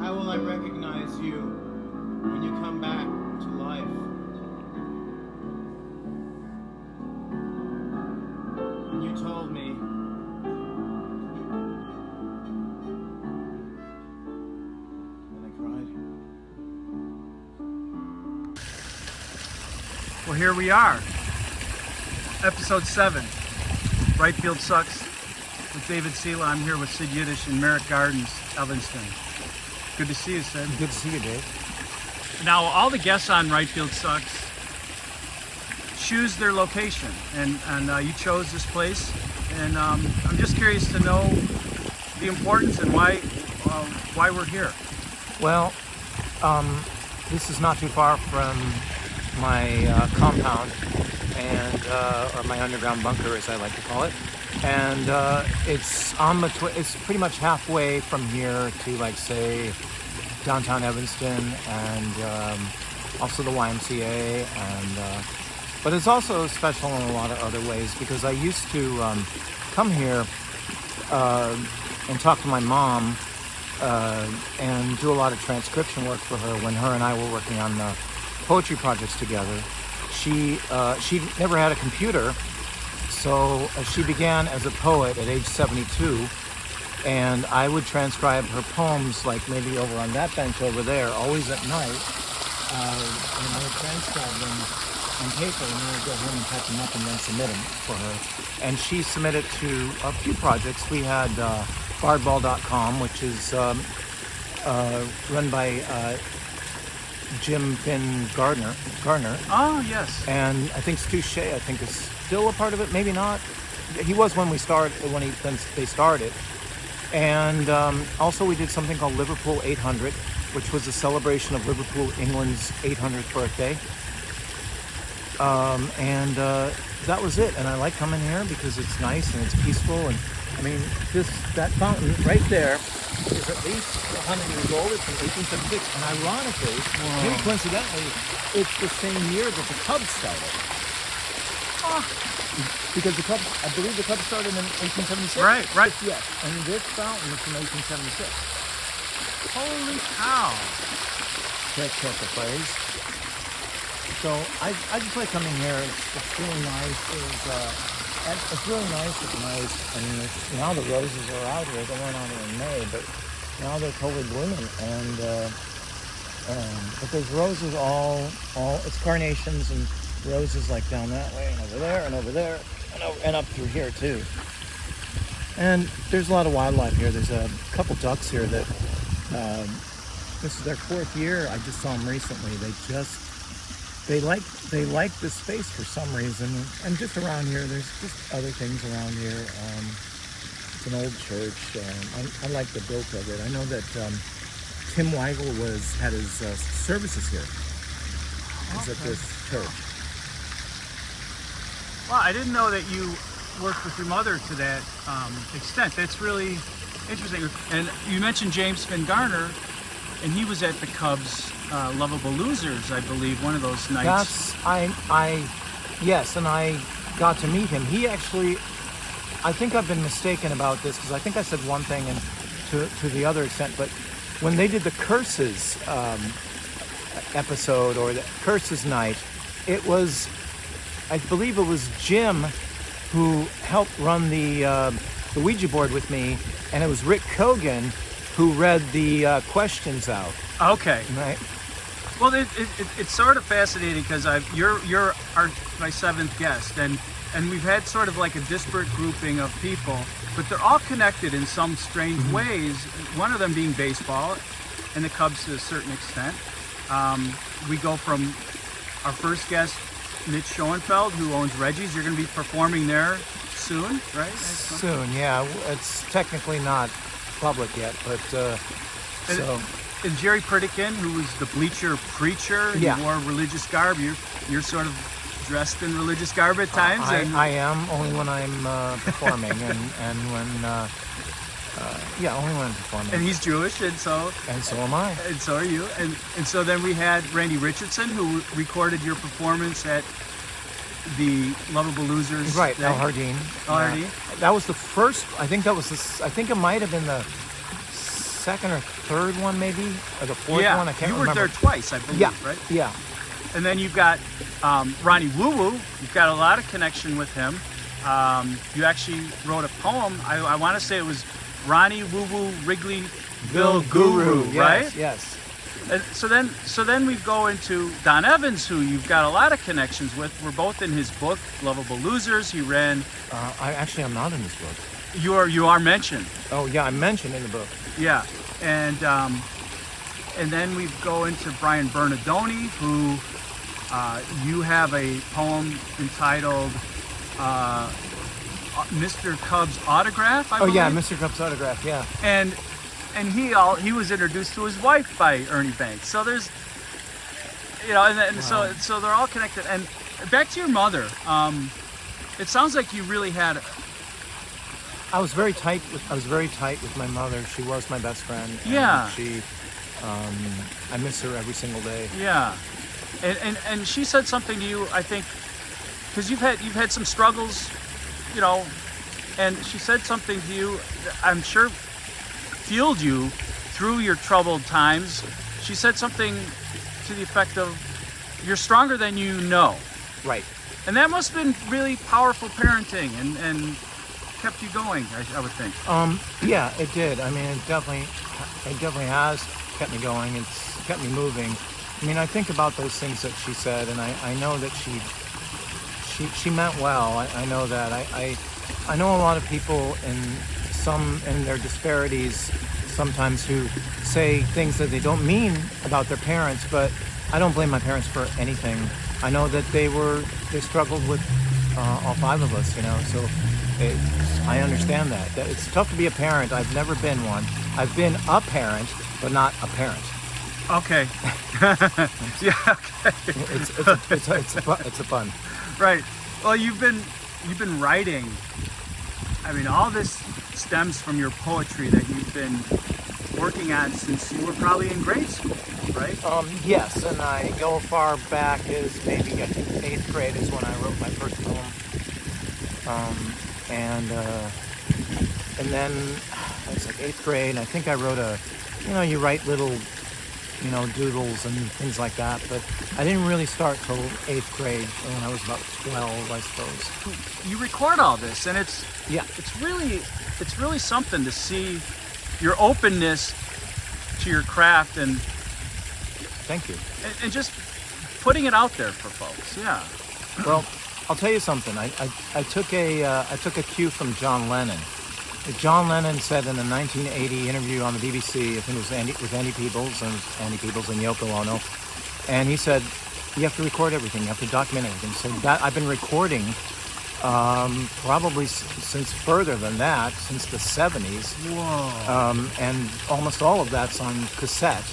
How will I recognize you when you come back to life? And you told me and I cried. Well, here we are. Episode 7. Right Field Sucks with David Cihla. I'm here with Sid Yiddish in Merrick Gardens, Evanston. Good to see you, Sid. Good to see you, Dave. Now, all the guests on Right Field Sucks choose their location, and you chose this place, and I'm just curious to know the importance and why we're here. Well, this is not too far from my compound, and or my underground bunker, as I like to call it. And it's it's pretty much halfway from here to, like, say, downtown Evanston, and also the YMCA. And but it's also special in a lot of other ways, because I used to come here and talk to my mom and do a lot of transcription work for her when her and I were working on the poetry projects together. She never had a computer, so she began as a poet at age 72, and I would transcribe her poems, like maybe over on that bench over there, always at night, and I would transcribe them on paper, and then I would go home and type them up and then submit them for her. And she submitted to a few projects. We had bardball.com, which is run by Jim Finn Gardner. Oh, yes. And I think Stu Shea, I think, is still a part of it. Maybe not. He was when they started. And also we did something called Liverpool 800, which was a celebration of Liverpool, England's 800th birthday. And that was it. And I like coming here because it's nice and it's peaceful. And I mean, that fountain right there is at least 100 years old. It's from 1876, and ironically, maybe coincidentally, it's the same year that the Cubs started. Because I believe the Cubs started in 1876. Right. Yes, and this fountain is from 1876. Holy cow! Catch the phrase. So I just like coming here. It's really nice. It's really nice at night. I mean, now the roses are out here. They weren't out here in May, but now they're totally blooming. And but there's roses all it's carnations and roses, like down that way and over there and over there and up through here too. And there's a lot of wildlife here. There's a couple ducks here that this is their 4th year. I just saw them recently. They like this space for some reason. And just around here, there's just other things around here. It's an old church. I like the build of it. I know that Tim Weigel had his services here. It's at this church. Well, I didn't know that you worked with your mother to that extent. That's really interesting. And you mentioned James Finn Garner, and he was at the Cubs' Lovable Losers, I believe, one of those nights. Yes, and I got to meet him. He actually, I think I've been mistaken about this, because I think I said one thing and to the other extent, but when they did the Curses episode, or the Curses night, it was, I believe it was Jim who helped run the Ouija board with me, and it was Rick Kogan who read the questions out. Okay. Right. Well, it's sort of fascinating, because you're my 7th guest, and we've had sort of like a disparate grouping of people, but they're all connected in some strange ways. One of them being baseball, and the Cubs to a certain extent. We go from our first guest, Mitch Schoenfeld, who owns Reggie's. You're going to be performing there soon, right? Soon, yeah. It's technically not public yet, but And Jerry Pritikin, who was the bleacher preacher, and yeah. wore religious garb. You're sort of dressed in religious garb at times. I am, only when I'm performing, and when only when I'm performing. And he's Jewish, and so am I. And so are you. And so then we had Randy Richardson, who recorded your performance at the Lovable Losers. Right, El Jardín. El Jardín. That was the first. I think it might have been the second or third one, maybe, or the fourth Yeah, one. I can't you remember. were there twice, I believe, Yeah, right? yeah. And then you've got Ronnie Woo Woo. You've got a lot of connection with him. You actually wrote a poem. I want to say it was Ronnie Woo Woo Wrigleyville Guru, right? Yes. And so then we go into Don Evans, who you've got a lot of connections with. We're both in his book, Lovable Losers. He ran. I'm not in this book. You are mentioned. Oh yeah, I'm mentioned in the book. Yeah, and then we go into Brian Bernardoni, who you have a poem entitled Mr. Cub's Autograph. I believe. Yeah, Mr. Cub's Autograph. Yeah. And he was introduced to his wife by Ernie Banks. So there's, Wow. so they're all connected. And back to your mother. It sounds like you really had. I was very tight with my mother. She was my best friend. And Yeah. She, I miss her every single day. Yeah, and she said something to you, I think, because you've had some struggles, and she said something to you that I'm sure fueled you through your troubled times. She said something to the effect of, "You're stronger than you know," Right. and that must have been really powerful parenting and kept you going. I would think. Yeah, it did. I mean, it definitely has kept me going. It's kept me moving. I mean, I think about those things that she said, and I know that she meant well. I know that. I know a lot of people in their disparities sometimes who say things that they don't mean about their parents, but I don't blame my parents for anything. I know that they struggled with all five of us, so I understand that. It's tough to be a parent. I've never been one. I've been a parent, but not a parent. Okay. Yeah. Okay. It's a pun. Right. Well, you've been writing. I mean, all this stems from your poetry that you've been working on since you were probably in grade school, right? Yes, and I go far back as maybe I think 8th grade is when I wrote my first poem. And then it's like 8th grade. And I think I wrote you write little, doodles and things like that. But I didn't really start till 8th grade when I was about 12, I suppose. You record all this, and it's Yeah. it's really something to see your openness to your craft and Thank you. just putting it out there for folks. Yeah. Well, I'll tell you something. I took a cue from John Lennon. John Lennon said in a 1980 interview on the BBC, I think it was with Andy Peebles and Yoko Ono, and he said, "You have to record everything. You have to document everything." So that I've been recording probably since further than that, since the 70s. Whoa. And almost all of that's on cassette.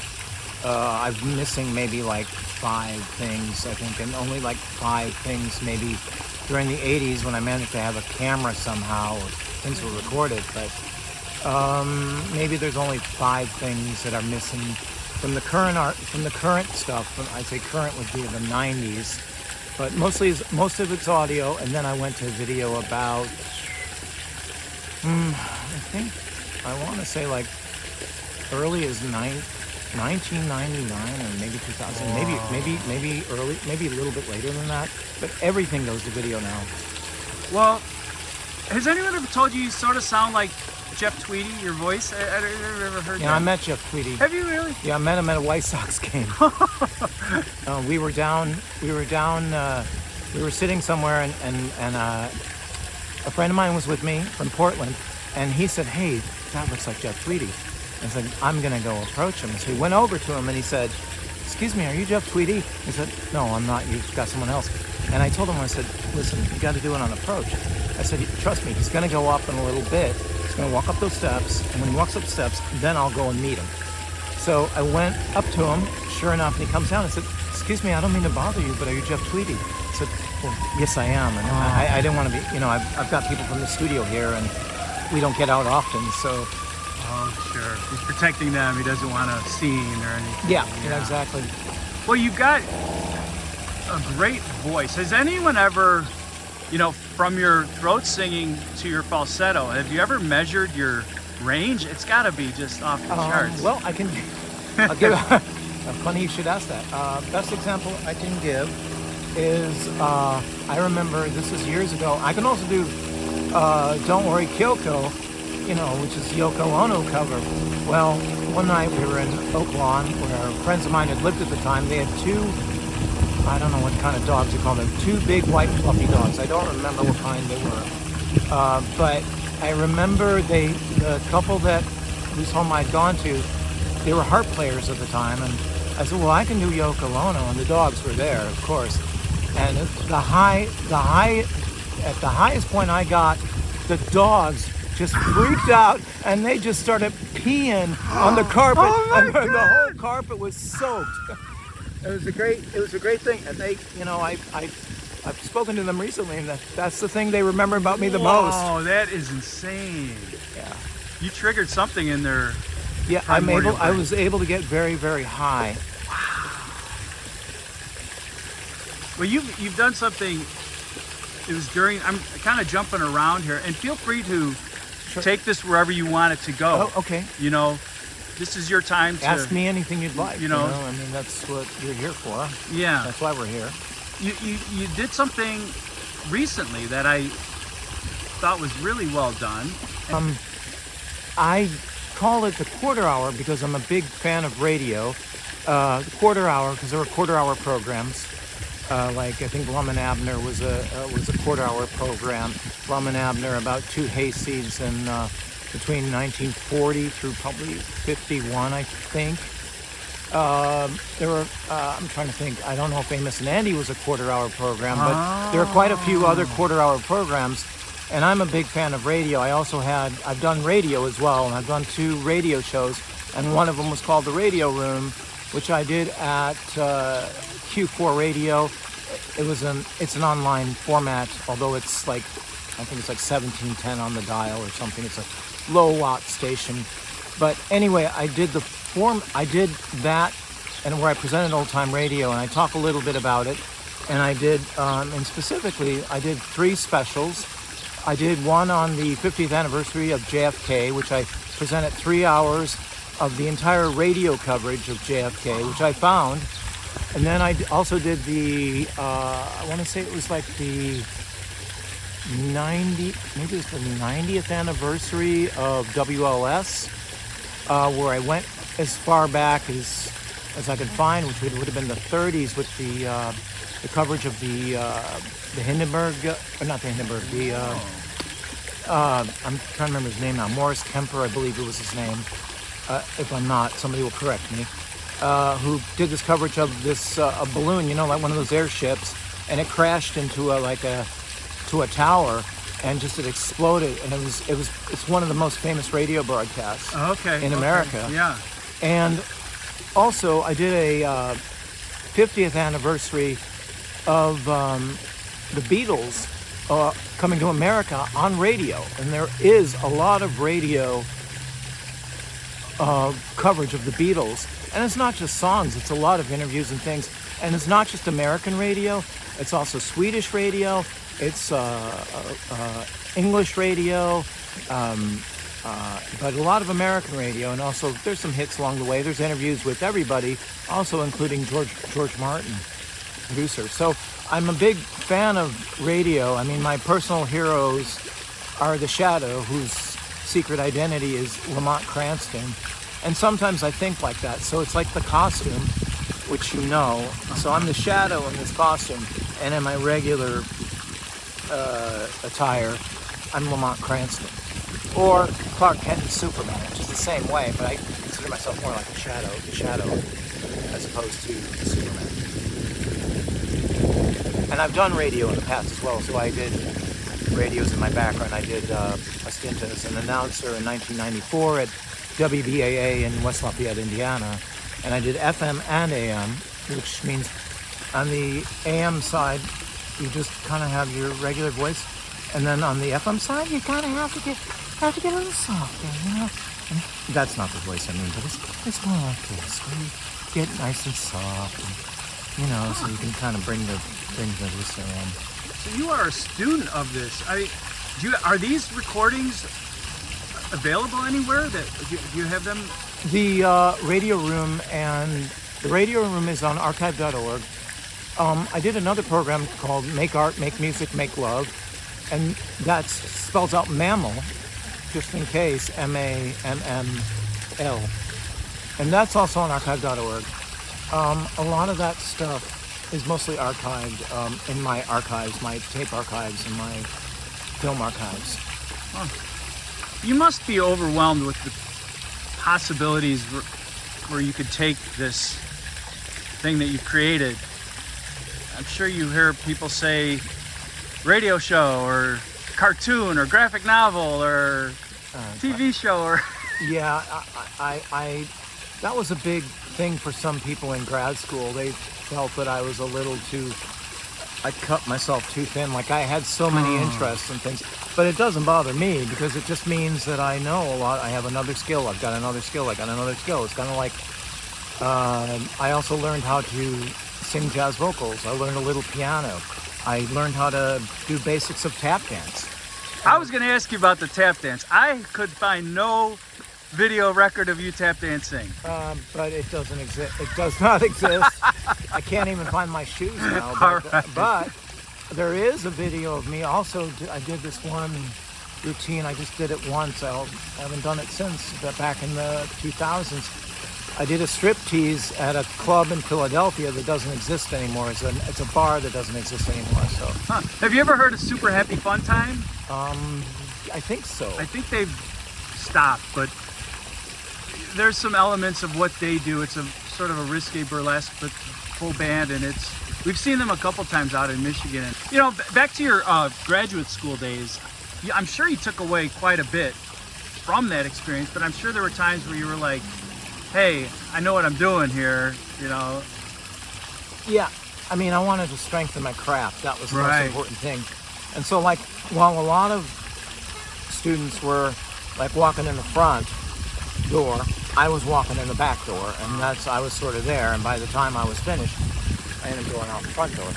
I'm missing maybe like 5 things, I think, and only like 5 things maybe during the 80s when I managed to have a camera somehow, or things were recorded. But maybe there's only 5 things that are missing from the current art, from the current stuff. I'd say current would be the 90s, but most of it's audio. And then I went to video about, I want to say like early as 1999 or maybe 2000, maybe early, maybe a little bit later than that. But everything goes to video now. Well, has anyone ever told you sort of sound like Jeff Tweedy, your voice? I've ever heard that. Yeah, I met Jeff Tweedy. Have you really? Yeah, I met him at a White Sox game. We were sitting somewhere, and a friend of mine was with me from Portland, and he said, "Hey, that looks like Jeff Tweedy." I said, "I'm gonna go approach him." So he went over to him and he said, "Excuse me, are you Jeff Tweedy?" He said, "No, I'm not. You've got someone else." And I told him, I said, "Listen, you got to do it on approach." I said, "Trust me, he's gonna go up in a little bit. He's gonna walk up those steps, and when he walks up the steps, then I'll go and meet him." So I went up to him. Sure enough, and he comes down and said, "Excuse me, I don't mean to bother you, but are you Jeff Tweedy?" I said, "Well, yes, I am." And I didn't want to be, I've got people from the studio here, and we don't get out often, so. Oh, sure. He's protecting them. He doesn't want a scene or anything. Yeah, exactly. Well, you've got a great voice. Has anyone ever, from your throat singing to your falsetto, have you ever measured your range, it's got to be just off the charts. Well, I'll give. Funny you should ask that. Best example I can give is I remember this is years ago. I can also do "Don't Worry Kyoko," which is Yoko Ono cover. Well, one night we were in Oak Lawn where friends of mine had lived at the time. They had two, I don't know what kind of dogs you call them, two big white fluffy dogs. I don't remember what kind they were. But I remember the couple whose home I'd gone to, they were harp players at the time, and I said, well, I can do Yoko Ono, and the dogs were there, of course. And at the highest point I got, the dogs just freaked out, and they just started peeing on the carpet, and the whole carpet was soaked. It was a great thing, and they, I've spoken to them recently, and that's the thing they remember about me the most. Oh, that is insane. Yeah. You triggered something in their. Yeah, I was able to get very, very high. Well, you've done something. It was during. I'm kind of jumping around here, and feel free to take this wherever you want it to go. Oh, okay. This is your time to ask me anything you'd like. I mean, that's what you're here for. Yeah, that's why we're here. You did something recently that I thought was really well done. I call it the quarter hour because I'm a big fan of radio. The quarter hour because there were quarter hour programs. Like I think Blum and Abner was a quarter hour program. Blum and Abner about two hayseeds in between 1940 through probably 51, I think. There were I'm trying to think. I don't know if Amos and Andy was a quarter hour program, but there are quite a few other quarter hour programs. And I'm a big fan of radio. I've done radio as well, and I've done 2 radio shows, and one of them was called The Radio Room, which I did at Q4 Radio. It's an online format, although it's like, I think it's like 1710 on the dial or something. It's a low watt station. But anyway, I did that, and where I presented old time radio, and I talk a little bit about it. And I did, and specifically, I did 3 specials. I did one on the 50th anniversary of JFK, which I presented 3 hours of the entire radio coverage of JFK, which I found. And then I also did I want to say it was like the 90th anniversary of WLS, where I went as far back as I could find, which would have been the 30s, with the coverage of the Hindenburg, or not the Hindenburg, I'm trying to remember his name now, Morris Kemper, I believe it was his name. If I'm not, somebody will correct me. Who did this coverage of this a balloon, like one of those airships, and it crashed into a tower, and just it exploded, and it's one of the most famous radio broadcasts in America. Yeah. And also I did a 50th anniversary of the Beatles coming to America on radio, and there is a lot of radio coverage of the Beatles, and it's not just songs, it's a lot of interviews and things, and it's not just American radio, it's also Swedish radio, it's English radio, but a lot of American radio, and also there's some hits along the way. There's interviews with everybody, also including George Martin, producer. So I'm a big fan of radio. I mean, my personal heroes are The Shadow, whose secret identity is Lamont Cranston. And sometimes I think like that. So it's like the costume, which you know. So I'm the Shadow in this costume, and in my regular attire, I'm Lamont Cranston. Or Clark Kent and Superman, which is the same way, but I consider myself more like the Shadow, as opposed to Superman. And I've done radio in the past as well, so I did radios in my background. I did a stint as an announcer in 1994 at WBAA in West Lafayette, Indiana, and I did FM and AM, which means on the AM side, you just kind of have your regular voice, and then on the FM side, you kind of have to get a little softer, And that's not the voice I mean, but it's more like this, where you get nice and soft, and, so you can kind of bring the listener in. So you are a student of this. Are these recordings available anywhere? That do you have them? The radio room is on archive.org. I did another program called Make Art, Make Music, Make Love, and that spells out mammal, just in case, MAMML. And that's also on archive.org. A lot of that stuff is mostly archived in my archives, my tape archives and my film archives. Huh. You must be overwhelmed with the possibilities where you could take this thing that you've created. I'm sure you hear people say radio show or cartoon or graphic novel or TV show or yeah, I that was a big thing for some people in grad school. They felt that I was a little too, I cut myself too thin. Like I had so many interests and things, but it doesn't bother me because it just means that I know a lot. I have another skill. I've got another skill. I got another skill. It's kind of like I also learned how to sing jazz vocals. I learned a little piano. I learned how to do basics of tap dance. I was going to ask you about the tap dance. I could find no video record of you tap dancing. But it doesn't exist. It does not exist. I can't even find my shoes now. But there is a video of me. Also, I did this one routine. I just did it once. I haven't done it since. But back in the 2000s, I did a striptease at a club in Philadelphia that doesn't exist anymore. It's a bar that doesn't exist anymore. So, Have you ever heard of Super Happy Fun Time? I think so. I think they've stopped, but there's some elements of what they do. It's a sort of a risque burlesque, but full band, and we've seen them a couple times out in Michigan. And, you know, back to your graduate school days, I'm sure you took away quite a bit from that experience, but I'm sure there were times where you were like, hey, I know what I'm doing here, you know. Yeah, I mean, I wanted to strengthen my craft. That was the most important thing. And so, like, while a lot of students were, like, walking in the front door, I was walking in the back door, and I was sort of there, and by the time I was finished, I ended up going out the front door.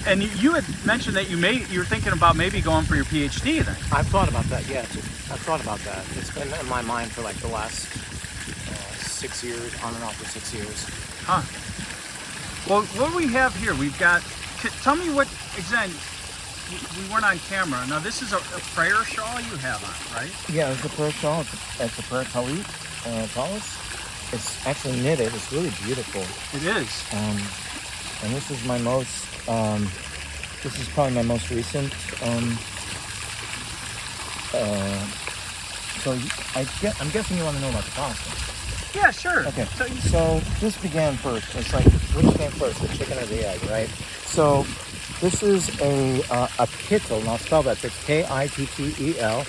And you had mentioned that you were thinking about maybe going for your PhD then. I've thought about that, yes. I've thought about that. It's been in my mind for, like, the last 6 years, on and off for 6 years. Huh. Well, what do we have here? We've got, tell me what, exactly, we weren't on camera. Now, this is a prayer shawl you have on, right? Yeah, it's a prayer shawl. It's a prayer talit. It's actually knitted. It's really beautiful. It is. And this is my most, this is probably my most recent, so I'm guessing you want to know about the costume. Yeah, sure. Okay, so this began first. It's like, which came first, the chicken or the egg, right? So this is a kittel, and I'll spell that. So it's Kittel,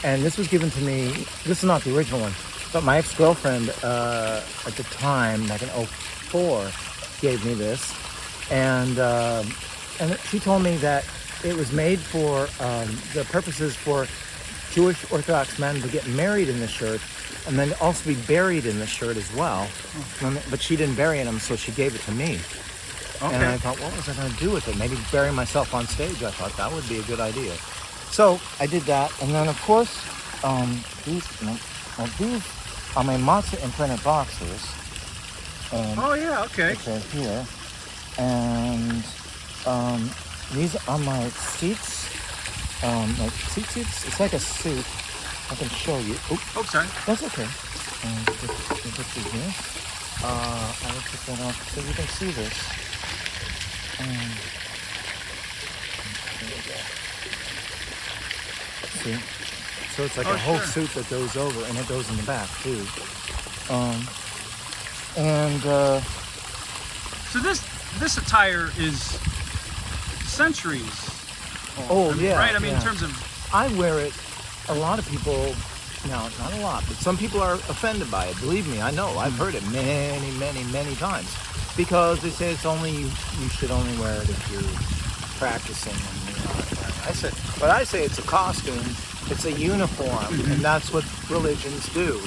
and this was given to me. This is not the original one, but my ex-girlfriend at the time, back in '04, gave me this, and she told me that it was made for the purposes for Jewish Orthodox men to get married in this shirt, and then also be buried in this shirt as well. But she didn't bury in them, so she gave it to me. Okay. And I thought, what was I going to do with it? Maybe bury myself on stage. I thought that would be a good idea. So I did that, and then of course, these are my matzah imprinted boxers. Oh yeah, okay. Which are here, and these are my seats. Like seats. It's like a suit. I can show you. Oh, sorry. That's okay. Put these here. I will put that off so you can see this. There we go. See? So it's like a whole suit that goes over, and it goes in the back too. So this attire is centuries old. Right? I mean, in terms of, I wear it. A lot of people, no, not a lot, but some people are offended by it. Believe me, I know. I've heard it many, many, many times. Because they say it's only, you should only wear it if you're practicing. And, I say it's a costume. It's a uniform, and that's what religions do.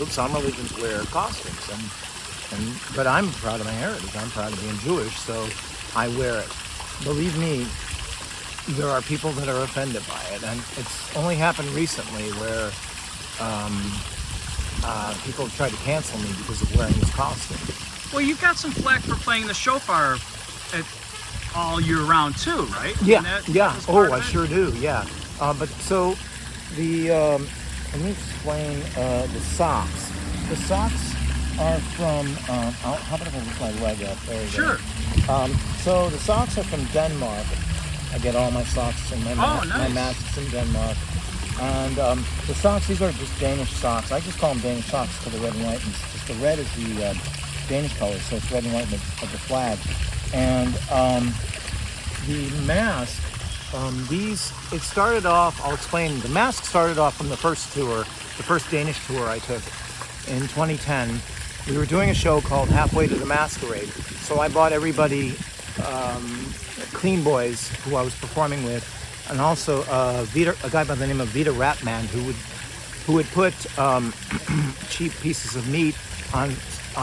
Some religions wear costumes, but I'm proud of my heritage. I'm proud of being Jewish, so I wear it. Believe me, there are people that are offended by it, and it's only happened recently where people tried to cancel me because of wearing this costume. Well, you got some flack for playing the shofar all year round too, right? Yeah, And that yeah. was part Oh, of I it? sure do. Yeah. But so the let me explain the socks. The socks are from. How about if I lift my leg up? There you go. Sure. So the socks are from Denmark. I get all my socks and my nice. my masks in Denmark. And the socks, these are just Danish socks. I just call them Danish socks for the red and white. And just the red is the Danish color, so it's red and white of the flag. And the mask, it started off, I'll explain, the mask started off from the first tour, the first Danish tour I took in 2010. We were doing a show called Halfway to the Masquerade. So I bought everybody Clean Boys, who I was performing with, and also a guy by the name of Vita Ratman, who would put cheap pieces of meat on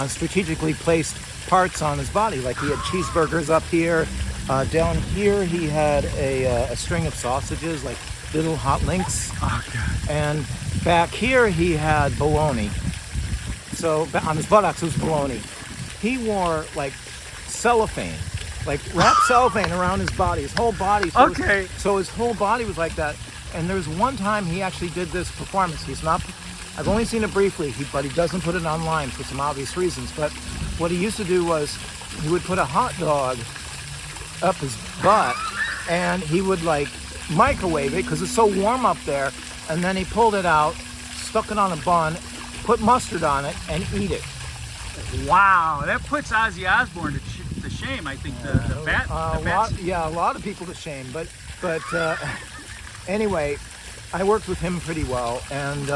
strategically placed parts on his body. Like he had cheeseburgers up here. Down here he had a string of sausages, like little hot links. Oh, God. And back here he had bologna. So on his buttocks it was bologna. He wore like cellophane. Like wrapped cellophane around his body, his whole body. So Okay. So his whole body was like that. And there was one time he actually did this performance. I've only seen it briefly, but he doesn't put it online for some obvious reasons. But what he used to do was he would put a hot dog up his butt and he would like microwave it because it's so warm up there. And then he pulled it out, stuck it on a bun, put mustard on it, and eat it. Wow, that puts Ozzy Osbourne to shame. I think the bat. A lot of people to shame. But anyway, I worked with him pretty well, and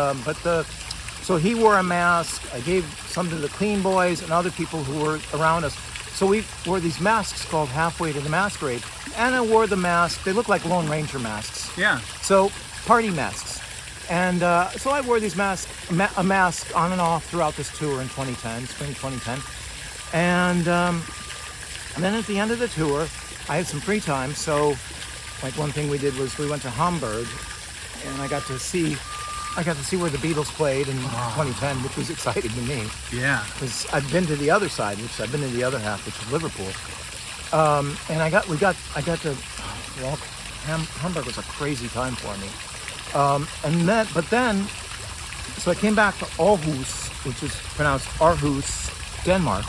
so he wore a mask. I gave some to the Clean Boys and other people who were around us. So we wore these masks called Halfway to the Masquerade, and I wore the mask. They look like Lone Ranger masks. Yeah. So party masks. And so I wore these masks, a mask on and off throughout this tour in 2010, spring 2010. And then at the end of the tour, I had some free time. So like one thing we did was we went to Hamburg, and I got to see where the Beatles played in 2010, which was exciting to me. Yeah. Because I've been to the other side, I've been to the other half, which is Liverpool. And I got to walk. Hamburg was a crazy time for me. So I came back to Aarhus, which is pronounced Aarhus, Denmark,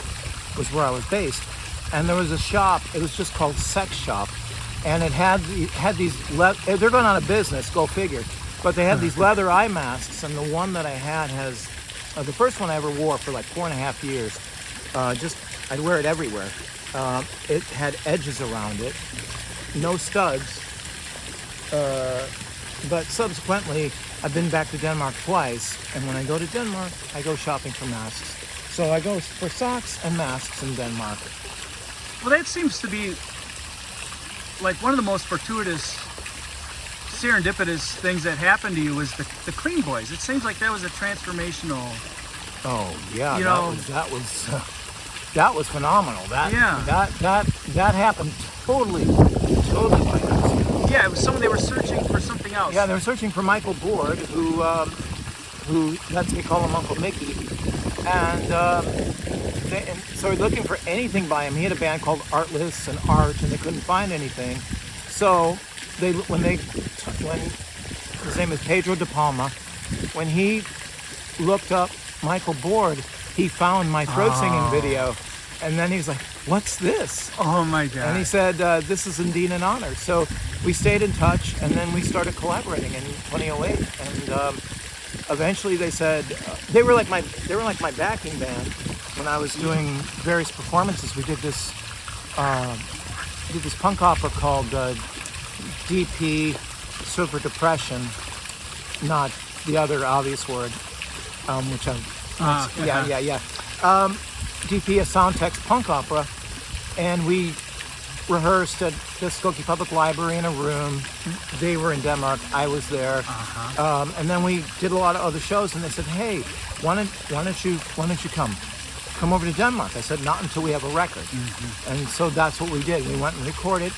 was where I was based. And there was a shop, it was just called Sex Shop. And it had these, they're going out of business, go figure. But they had these leather eye masks, and the one that I had has, the first one I ever wore for like 4.5 years. I'd wear it everywhere. It had edges around it, no studs. But subsequently, I've been back to Denmark twice, and when I go to Denmark, I go shopping for masks. So I go for socks and masks in Denmark. Well, that seems to be like one of the most fortuitous, serendipitous things that happened to you was the Clean Boys. It seems like that was a transformational. Oh yeah, You that was phenomenal. That happened totally by accident. Yeah, it was someone they were searching for something else. Yeah, they were searching for Michael Board, who lets me call him Uncle Mickey, and so they're looking for anything by him. He had a band called Artless and Art, and they couldn't find anything. So when his name is Pedro De Palma, when he looked up Michael Board, he found my throat singing video, and then he's like, "What's this?" Oh my God! And he said, "This is indeed an honor." So we stayed in touch, and then we started collaborating in 2008. And eventually, they said they were like my backing band when I was doing various performances. We did this punk opera called DP, Super Depression, not the other obvious word, which DP, a sound text punk opera, and we rehearsed at the Skokie Public Library in a room. They were in Denmark, I was there, and then we did a lot of other shows. And they said, "Hey, why don't you come over to Denmark?" I said, "Not until we have a record." And so that's what we did. We went and recorded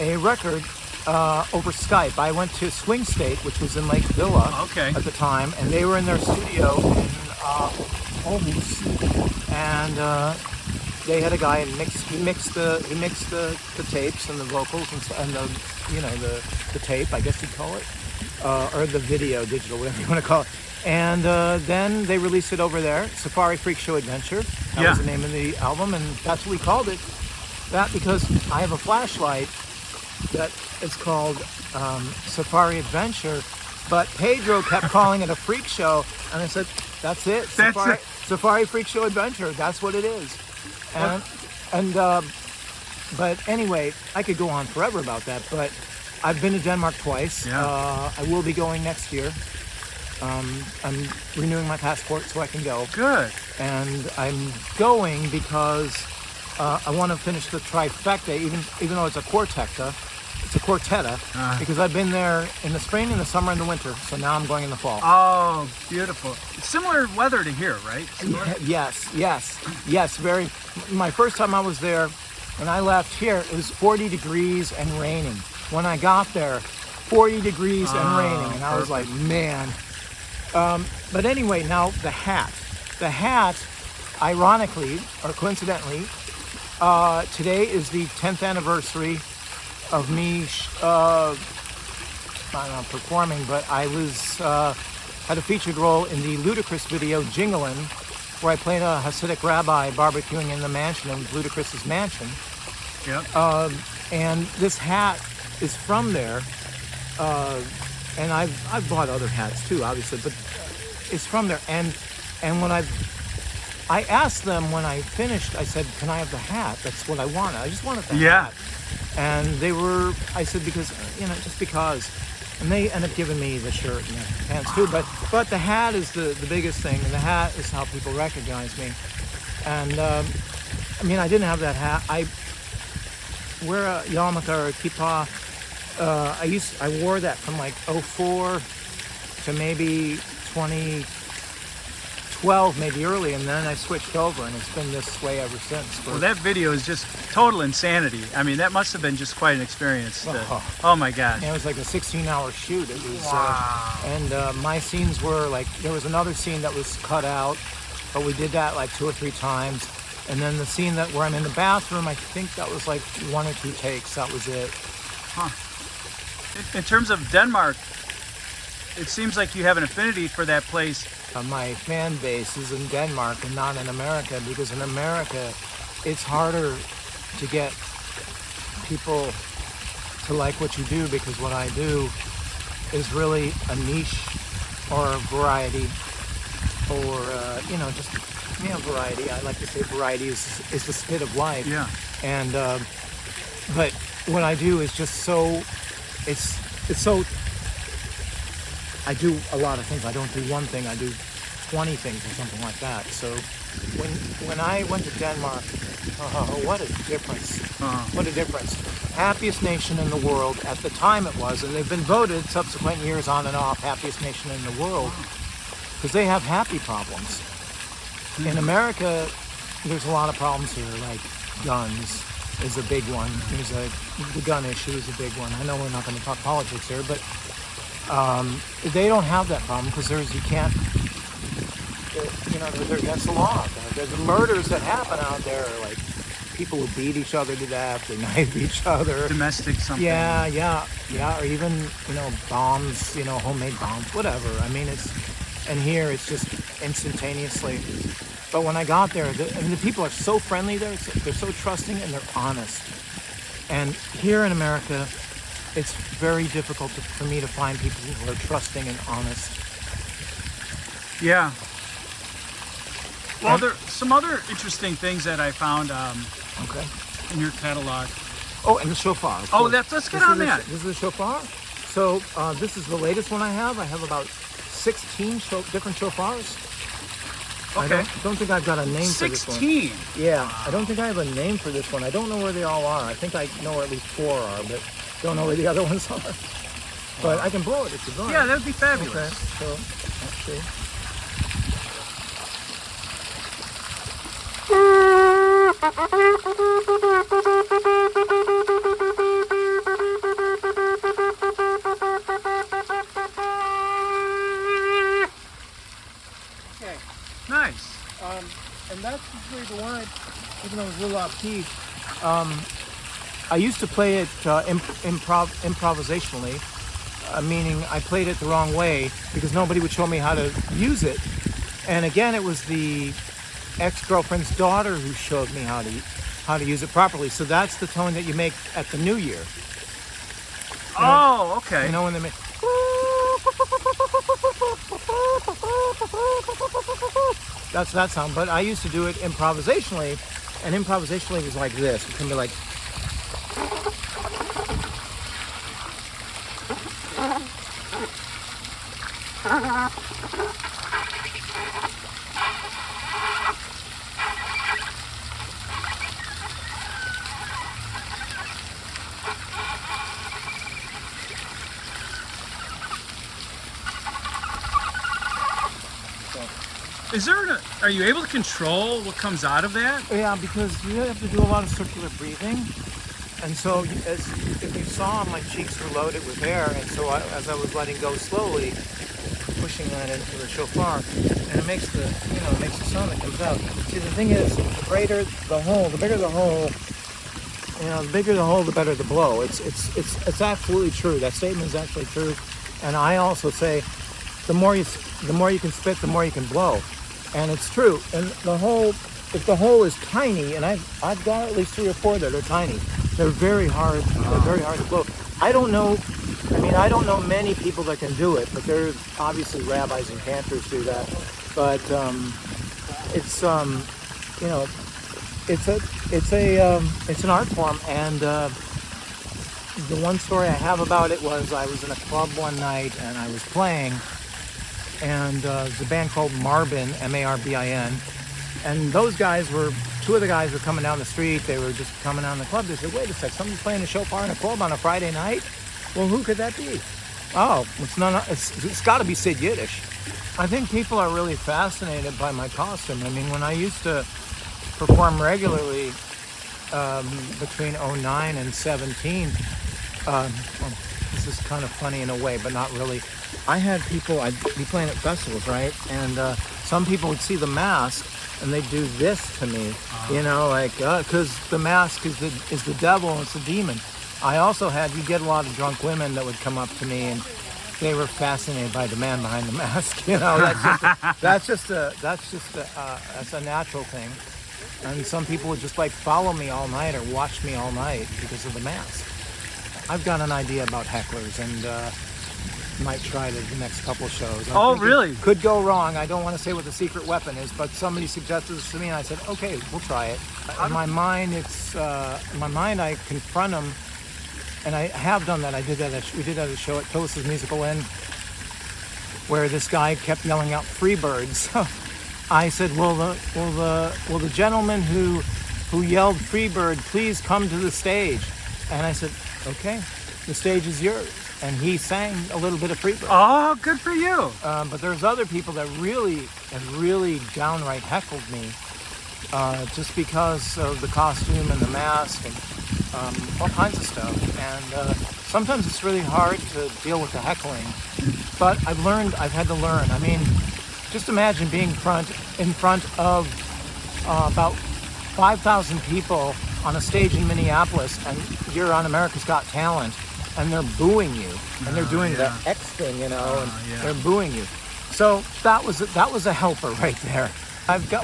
a record over Skype. I went to Swing State, which was in Lake Villa Okay. at the time, and they were in their studio in Olmsted, and they had a guy and he mixed the tapes and the vocals and the the tape, I guess you'd call it, or the video, digital, whatever you want to call it. And then they released it over there, Safari Freak Show Adventure. That was the name of the album, and that's what we called it. That because I have a flashlight that it's called Safari Adventure, but Pedro kept calling it a freak show, and I said, that's it. Safari Freak Show Adventure. That's what it is. But anyway, I could go on forever about that, but I've been to Denmark twice. I will be going next year. I'm renewing my passport so I can go. Good. And I'm going because I want to finish the trifecta, even though it's a quartetta. It's a quartetta because I've been there in the spring, in the summer, and the winter. So now I'm going in the fall. Oh, beautiful. It's similar weather to here, right? Yes. Very. My first time I was there, when I left here, it was 40 degrees and raining. When I got there, 40 degrees and raining, and I was like, man. But anyway, now the hat. The hat, ironically or coincidentally, today is the 10th anniversary of me, I don't know, performing, but I was had a featured role in the Ludacris video Jingling, where I played a Hasidic rabbi barbecuing in the mansion, in Ludacris's mansion. Yep. And this hat is from there, and I've bought other hats too, obviously, but it's from there. And when I asked them when I finished, I said, "Can I have the hat? That's what I wanted. I just wanted the hat." And I said, because just because. And they ended up giving me the shirt and the pants too. But the hat is the biggest thing, and the hat is how people recognize me. And I didn't have that hat. I wear a yarmulke or a kippah. I wore that from like 04 to maybe 2012, maybe early, and then I switched over, and it's been this way ever since. Well, that video is just total insanity. I mean, that must have been just quite an experience. Oh my gosh. Yeah, it was like a 16-hour shoot. It was, wow. And my scenes were like, there was another scene that was cut out, but we did that like 2 or 3 times. And then the scene where I'm in the bathroom, I think that was like 1 or 2 takes. That was it. Huh. In terms of Denmark, it seems like you have an affinity for that place. My fan base is in Denmark and not in America, because in America, it's harder to get people to like what you do, because what I do is really a niche or a variety, or variety. I like to say variety is the spit of life. Yeah. And but what I do is just so it's so. I do a lot of things. I don't do one thing. I do 20 things or something like that. So when I went to Denmark, what a difference. What a difference. Happiest nation in the world. At the time it was, and they've been voted subsequent years on and off happiest nation in the world, because they have happy problems. In America, there's a lot of problems here, like guns is a big one. The gun issue is a big one. I know we're not going to talk politics here, but they don't have that problem, because they're against the law. There's the murders that happen out there, like people who beat each other to death, they knife each other. Domestic something. Yeah, or even, bombs, homemade bombs, whatever. I mean, and here it's just instantaneously. But when I got there, the people are so friendly there, they're so trusting, and they're honest. And here in America, it's very difficult for me to find people who are trusting and honest. Yeah. Well, there's some other interesting things that I found in your catalog. Oh, and the shofar. Oh, let's get on that. This is the shofar. So this is the latest one I have. I have about 16 different shofars. Okay. I don't think I've got a name for this one. 16? Yeah, I don't think I have a name for this one. I don't know where they all are. I think I know where at least 4 are, but don't know where the other ones are. But I can blow it if you're going. Yeah, that would be fabulous. Okay, so let's see. Okay. Nice. And that's usually the one, even though it was a little off key. I used to play it improvisationally, meaning I played it the wrong way because nobody would show me how to use it. And again, it was the ex-girlfriend's daughter who showed me how to use it properly. So that's the tone that you make at the New Year. Oh, okay. You know when they make. That's that sound. But I used to do it improvisationally, and improvisationally was like this. It can be like. Are you able to control what comes out of that? Yeah, because you have to do a lot of circular breathing. And so, if you saw, my cheeks were loaded with air. And so, as I was letting go slowly, pushing that into the shofar, and it makes the sound that comes out. See, the thing is, the bigger the hole, the bigger the hole, the better the blow. It's absolutely true. That statement is actually true. And I also say, the more you can spit, the more you can blow. And it's true. And if the hole is tiny, and I've got at least 3 or 4 that are tiny, they're very hard. They're very hard to blow. I don't know many people that can do it, but there's obviously rabbis and cantors do that. But it's an art form. And the one story I have about it was I was in a club one night and I was playing. And there's a band called Marbin, M-A-R-B-I-N. And those guys 2 of the guys were coming down the street. They were just coming down the club. They said, wait a sec, somebody's playing a shofar in a club on a Friday night? Well, who could that be? Oh, it's got to be Sid Yiddish. I think people are really fascinated by my costume. I mean, when I used to perform regularly between 09 and 17, well, this is kind of funny in a way, but not really. I had people, I'd be playing at festivals, right? And some people would see the mask and they'd do this to me, because the mask is the devil and it's a demon. I also you get a lot of drunk women that would come up to me and they were fascinated by the man behind the mask. That's a natural thing. And some people would just follow me all night or watch me all night because of the mask. I've got an idea about hecklers and might try it the next couple shows. Really? Could go wrong. I don't want to say what the secret weapon is, but somebody suggested this to me and I said, okay, we'll try it. In my mind, I confront them, and I have done that. We did that at a show at Phyllis's Musical Inn where this guy kept yelling out Freebirds. I said, will the gentleman who yelled Freebird please come to the stage? And I said, okay, the stage is yours. And he sang a little bit of Freebird. Oh, good for you. But there's other people that really downright heckled me just because of the costume and the mask and all kinds of stuff. And sometimes it's really hard to deal with the heckling. But I've had to learn. I mean, just imagine being in front of about 5,000 people on a stage in Minneapolis, and you're on America's Got Talent, and they're booing you, and they're doing the X thing, and they're booing you. So that was a helper right there.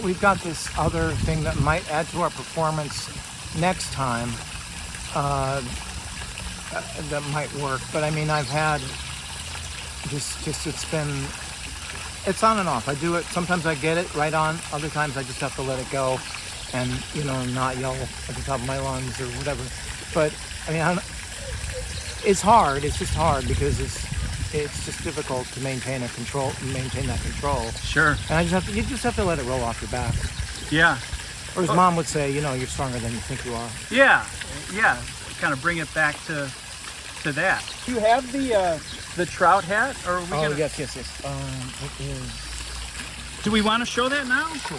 We've got this other thing that might add to our performance next time. That might work, but I mean, I've had it's on and off. I do it. Sometimes I get it right on. Other times I just have to let it go, and not yell at the top of my lungs or whatever. But I mean, it's hard. It's just hard because it's just difficult to maintain that control. Sure. And you just have to let it roll off your back. Yeah. Or as Mom would say, you're stronger than you think you are. Yeah. Kind of bring it back to that. Do you have the trout hat, or are we gonna... Yes. It is. Do we want to show that now? Sure.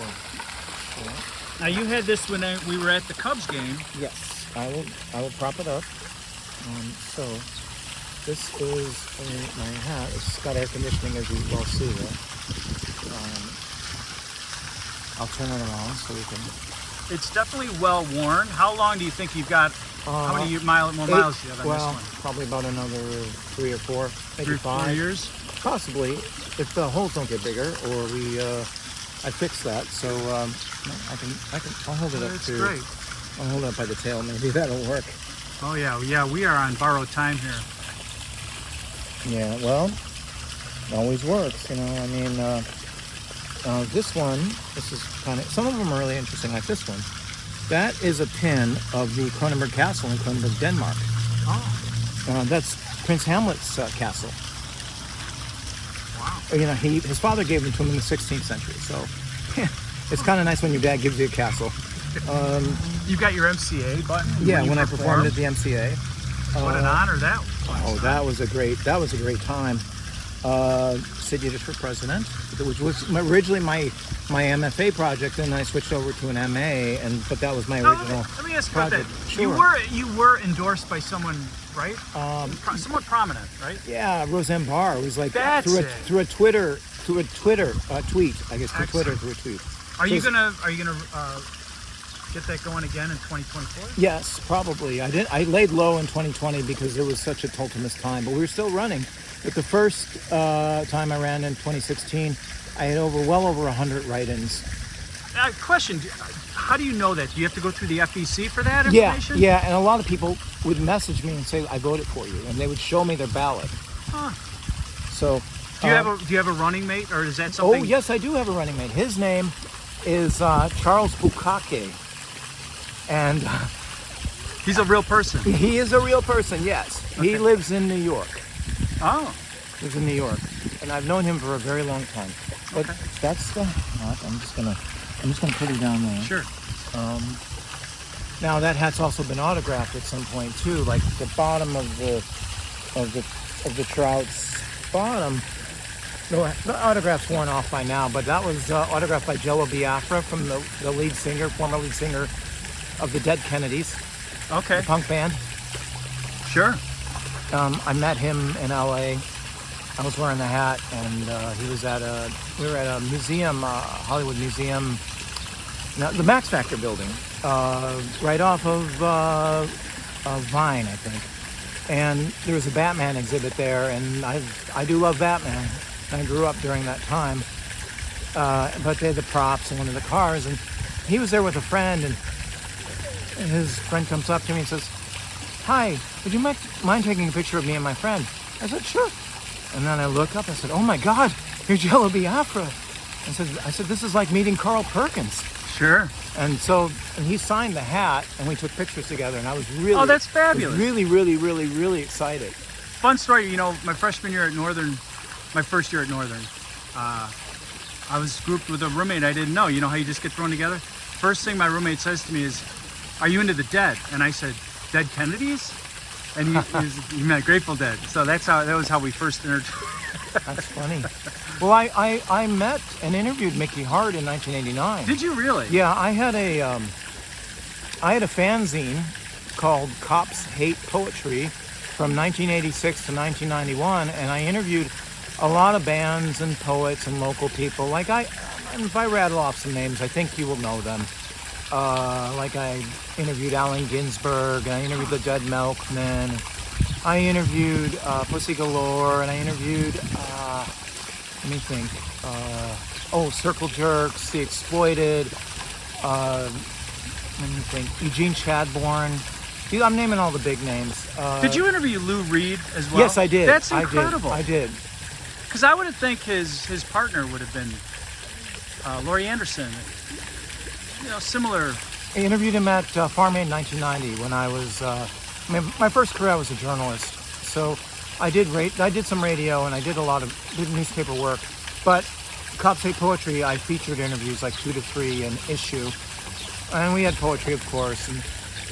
Now you had this when we were at the Cubs game. Yes, I will prop it up. So this is my hat. It's got air conditioning, as you well see there. I'll turn it around so we can. It's definitely well worn. How long do you think you've got? How many more miles do you have on well, this one? probably about another 3 or 4, maybe 3 or 5 4 years. Possibly, if the holes don't get bigger, or I fix that. So I'll hold it up That's too. great. I'll hold it up by the tail. Maybe that'll work. Oh yeah. We are on borrowed time here. Yeah, well, it always works, you know. I mean, this one, this is kind of, some of them are really interesting, like this one. That is a pin of the Kronenberg Castle in Kronenberg, Denmark. Oh. That's Prince Hamlet's castle. Wow. You know, his father gave it to him in the 16th century, so it's kind of nice when your dad gives you a castle. You got your MCA button? Yeah, when I performed at the MCA. What an honor that was. Oh, that was a great time. Sid Yiddish for president, which was originally my MFA project, and I switched over to an MA, but that was my original. Let me ask you about that. project. Sure. You were endorsed by someone, right? Somewhat prominent, right? Yeah, Roseanne Barr. It was like That's through a Twitter tweet. I guess through Excellent. Twitter through a tweet. Are you gonna get that going again in 2024? Yes, probably. I laid low in 2020 because it was such a tumultuous time, but we were still running. But the first time I ran in 2016, I had well over 100 write-ins. Question: how do you know that? Do you have to go through the FEC for that information? Yeah, and a lot of people would message me and say, "I voted for you," and they would show me their ballot. Huh. So, do you have a running mate, or is that something? Oh yes, I do have a running mate. His name is Charles Bukake, and he's a real person. He is a real person. Yes, Okay. He lives in New York. Oh. Lives in New York, and I've known him for a very long time. But Okay. that's the. I'm just gonna put it down there. Sure. Now that hat's also been autographed at some point too, like the bottom of the trout's bottom. No, the autograph's worn off by now, but that was autographed by Jello Biafra, from the former lead singer of the Dead Kennedys, Okay. the punk band. Sure. I met him in LA. I was wearing the hat, and we were at a museum, Hollywood Museum, the Max Factor building, right off of Vine, I think. And there was a Batman exhibit there, and I do love Batman. I grew up during that time. But they had the props and one of the cars, and he was there with a friend, and his friend comes up to me and says, "Hi, would you mind taking a picture of me and my friend?" I said, "Sure." And then I look up and said, "Oh my God, you're Jello Biafra." I said, "This is like meeting Carl Perkins." Sure. And he signed the hat, and we took pictures together, and I was really, Oh, that's fabulous. really, really, really, really excited. Fun story. You know, my freshman year at Northern, my first year at Northern, I was grouped with a roommate I didn't know. You know how you just get thrown together? First thing my roommate says to me is, "Are you into the Dead?" And I said, "Dead Kennedys?" And he meant Grateful Dead. So that was how we first introduced. That's funny. Well, I met and interviewed Mickey Hart in 1989. Did you really? Yeah, I had a fanzine called Cops Hate Poetry from 1986 to 1991, and I interviewed a lot of bands and poets and local people. Like if I rattle off some names, I think you will know them. Like I interviewed Allen Ginsberg, and I interviewed the Dead Milkmen. I interviewed Pussy Galore, and I interviewed, let me think, Circle Jerks, The Exploited, let me think, Eugene Chadbourne. I'm naming all the big names. Did you interview Lou Reed as well? Yes, I did. That's incredible. I did. Because I would have think his partner would have been Laurie Anderson. You know, similar. I interviewed him at Farm Aid 1990 when I was, my first career I was a journalist. So I did some radio, and I did newspaper work. But Cops Hate Poetry, I featured interviews like 2 to 3 an issue. And we had poetry, of course, and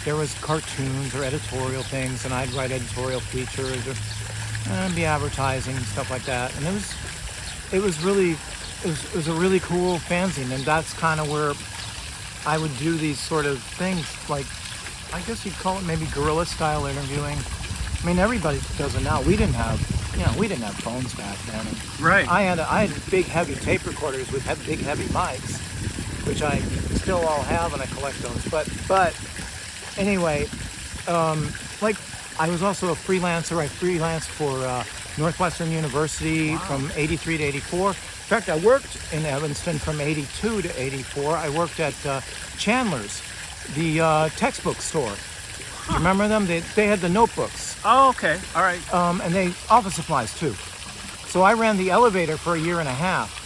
there was cartoons or editorial things, and I'd write editorial features and be advertising and stuff like that. And it was a really cool fanzine, and that's kind of where I would do these sort of things, like, I guess you'd call it maybe guerrilla style interviewing. I mean, everybody does it now. We didn't have phones back then. Right. I had big heavy tape recorders with big heavy mics. which I still all have, and I collect those. But anyway, like I was also a freelancer. I freelanced for Northwestern University from 83 to 84. In fact, I worked in Evanston from 82 to 84. I worked at Chandler's, the textbook store. You remember them? They had the notebooks. Oh, okay. All right. And they office supplies too. So I ran the elevator for a year and a half.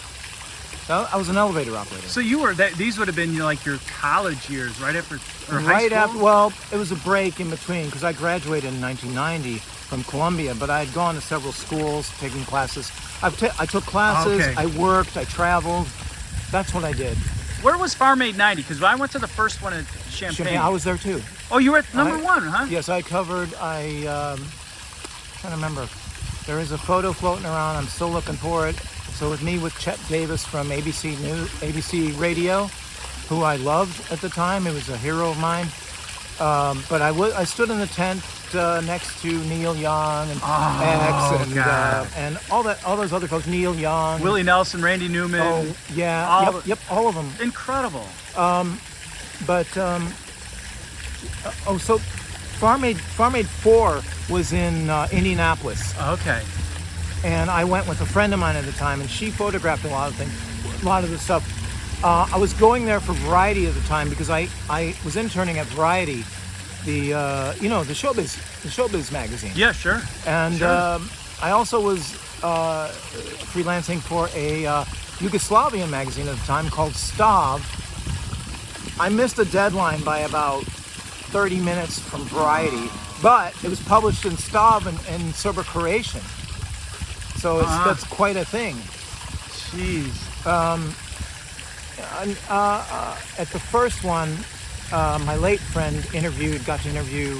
I was an elevator operator. So these would have been like your college years, right after or high Right school? after, well, it was a break in between because I graduated in 1990 from Columbia, but I had gone to several schools taking classes. I took classes, Okay. I worked, I traveled. That's what I did. Where was Farm Aid 90? Because I went to the first one at Champaign. I was there too. Oh, you were at number one, huh? Yes, I covered, trying to remember. There is a photo floating around. I'm still looking for it. So with me, with Chet Davis from ABC Radio, who I loved at the time. It was a hero of mine. But I stood in the tent next to Neil Young and X and all those other folks. Neil Young, Willie Nelson, Randy Newman. Oh yeah, yep, all of them. Incredible. So Farm Aid 4 was in Indianapolis. Okay. And I went with a friend of mine at the time, and she photographed a lot of the stuff. I was going there for Variety at the time because I was interning at Variety, the showbiz magazine. Yeah, sure. And Sure. I also was freelancing for a Yugoslavian magazine at the time called Stav. I missed the deadline by about 30 minutes from Variety, but it was published in Stav in Serbo-Croatian. So that's quite a thing. Jeez. At the first one, my late friend got to interview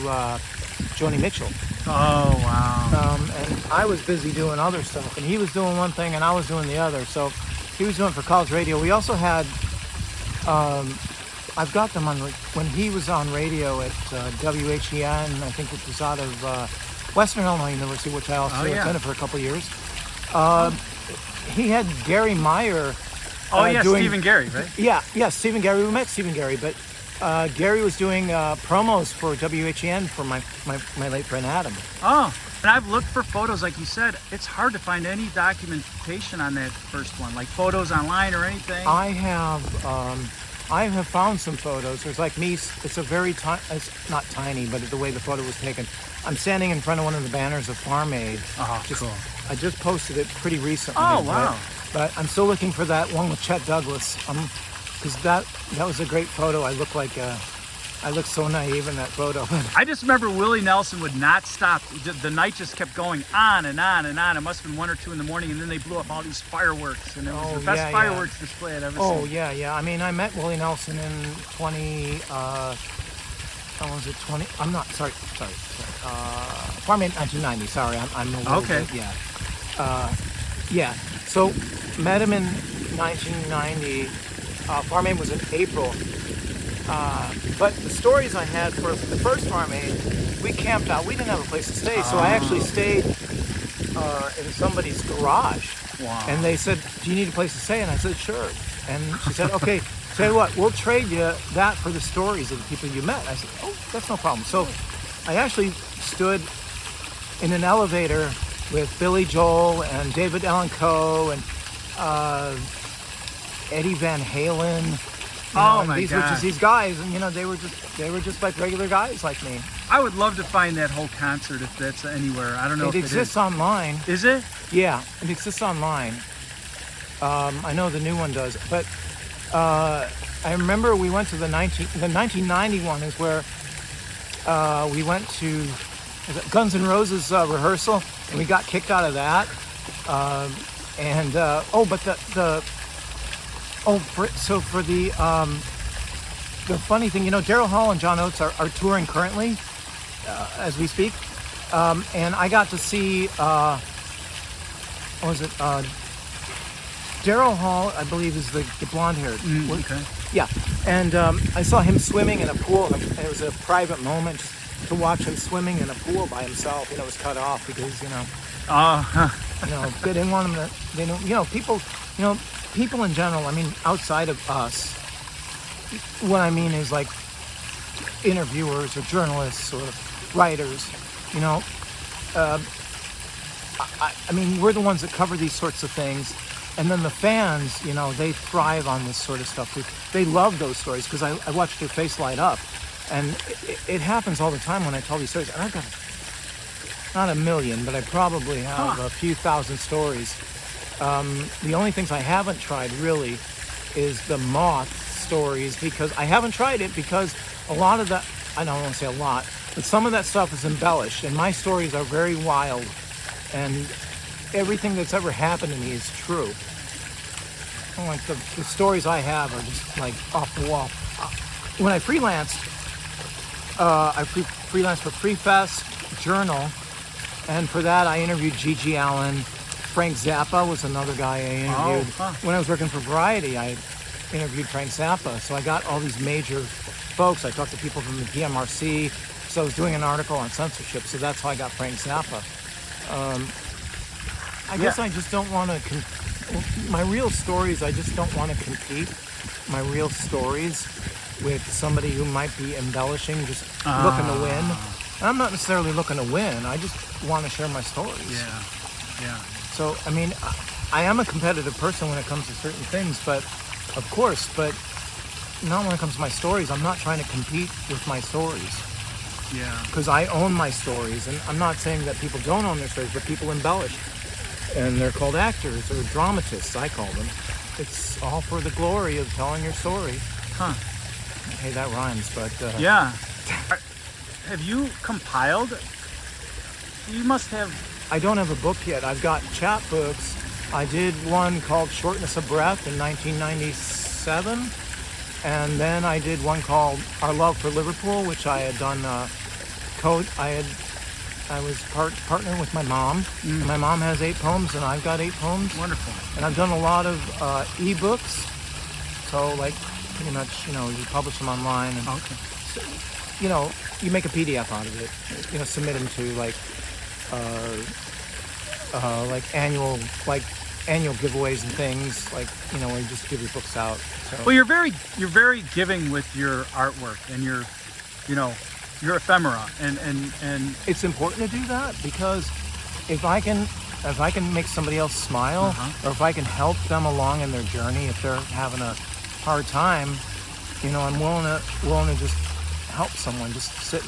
Joni Mitchell. Oh, wow. And I was busy doing other stuff, and he was doing one thing, and I was doing the other. So he was doing it for college radio. We also had, I've got them on, when he was on radio at WHEN, I think it was out of Western Illinois University, which I also attended for a couple of years. He had Gary Meyer. Stephen Gary, right? Yeah, Stephen Gary. We met Stephen Gary, but Gary was doing promos for WHEN for my late friend Adam. Oh, and I've looked for photos, like you said. It's hard to find any documentation on that first one, like photos online or anything. I have found some photos. There's like me. It's a very it's not tiny, but the way the photo was taken. I'm standing in front of one of the banners of Farm Aid. Oh, cool. I just posted it pretty recently. Oh, wow. But I'm still looking for that one with Chet Douglas. Because that was a great photo. I look so naive in that photo. I just remember Willie Nelson would not stop. The night just kept going on and on and on. It must have been 1 or 2 in the morning, and then they blew up all these fireworks, and it was the best fireworks display I'd ever seen. Oh yeah. I mean, I met Willie Nelson in 20. How was it? 20. I'm not sorry. Farm Aid 1990. Sorry, I'm a little okay. bit, yeah. So met him in 1990. Farm Aid was in April. But the stories I had for the first Farm Aid, we camped out. We didn't have a place to stay, so I actually stayed in somebody's garage. Wow. And they said, "Do you need a place to stay?" And I said, "Sure." And she said, "Okay, tell you what, we'll trade you that for the stories of the people you met." I said, "Oh, that's no problem." So I actually stood in an elevator with Billy Joel and David Allan Coe and Eddie Van Halen. My God! Were just these guys, and they were just like regular guys like me. I would love to find that whole concert if that's anywhere. I don't know if it exists online. Is it? Yeah, it exists online. I know the new one does, but I remember we went to the 1991 is where we went to Guns N' Roses rehearsal, and we got kicked out of that. For the funny thing, Daryl Hall and John Oates are touring currently as we speak, and I got to see Daryl Hall, I believe, is the blonde-haired. Okay. Yeah, and I saw him swimming in a pool. And it was a private moment just to watch him swimming in a pool by himself. It was cut off because they didn't want him to. They don't. People in general. I mean, outside of us, what I mean is like interviewers or journalists or writers, you know. I mean, we're the ones that cover these sorts of things. And then the fans, you know, they thrive on this sort of stuff too. They love those stories because I watched their face light up. And it happens all the time when I tell these stories. And I've got not a million, but I probably have a few thousand stories. The only things I haven't tried really is the moth stories, because I haven't tried it because a lot of that, I don't want to say a lot, but some of that stuff is embellished, and my stories are very wild, and everything that's ever happened to me is true. Like the stories I have are just like off the wall. When I freelanced, freelanced for Free Fest Journal, and for that I interviewed Gigi Allen. Frank Zappa was another guy I interviewed. When I was working for Variety, I interviewed Frank Zappa. So I got all these major folks. I talked to people from the PMRC. So I was doing an article on censorship. So that's how I got Frank Zappa. I guess I just don't want to, my real stories, I just don't want to compete my real stories with somebody who might be embellishing, just looking to win. And I'm not necessarily looking to win. I just want to share my stories. Yeah. So, I mean, I am a competitive person when it comes to certain things, but of course, but not when it comes to my stories. I'm not trying to compete with my stories. Yeah. Because I own my stories, and I'm not saying that people don't own their stories, but people embellish. And they're called actors or dramatists, I call them. It's all for the glory of telling your story. Hey, that rhymes, but... Yeah. Have you compiled? You must have... I don't have a book yet. I've got chapbooks. I did one called Shortness of Breath in 1997. And then I did one called Our Love for Liverpool, which I had done I was partner with my mom. And my mom has 8 poems, and I've got 8 poems. Wonderful. And I've done a lot of ebooks. So, like, pretty much, you know, you publish them online. And, so, you know, you make a PDF out of it. You know, submit them to, like annual giveaways and things, like, you know, where you just give your books out. So. Well, you're very giving with your artwork and your ephemera, and it's important to do that, because if I can make somebody else smile, or if I can help them along in their journey, if they're having a hard time, you know, I'm willing to just help someone. Just sit.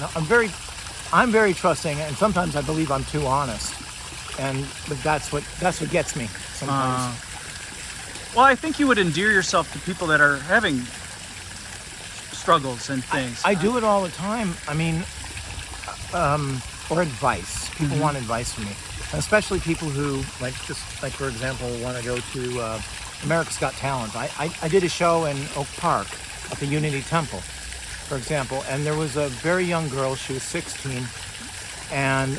I'm very trusting, and sometimes I believe I'm too honest, but that's what gets me sometimes. Well, I think you would endear yourself to people that are having struggles and things. I do it all the time. I mean, or advice. People want advice from me, and especially people who like for example, want to go to Merrick's Got Talent. I did a show in Oak Park at the Unity Temple, for example, and there was a very young girl. She was 16, and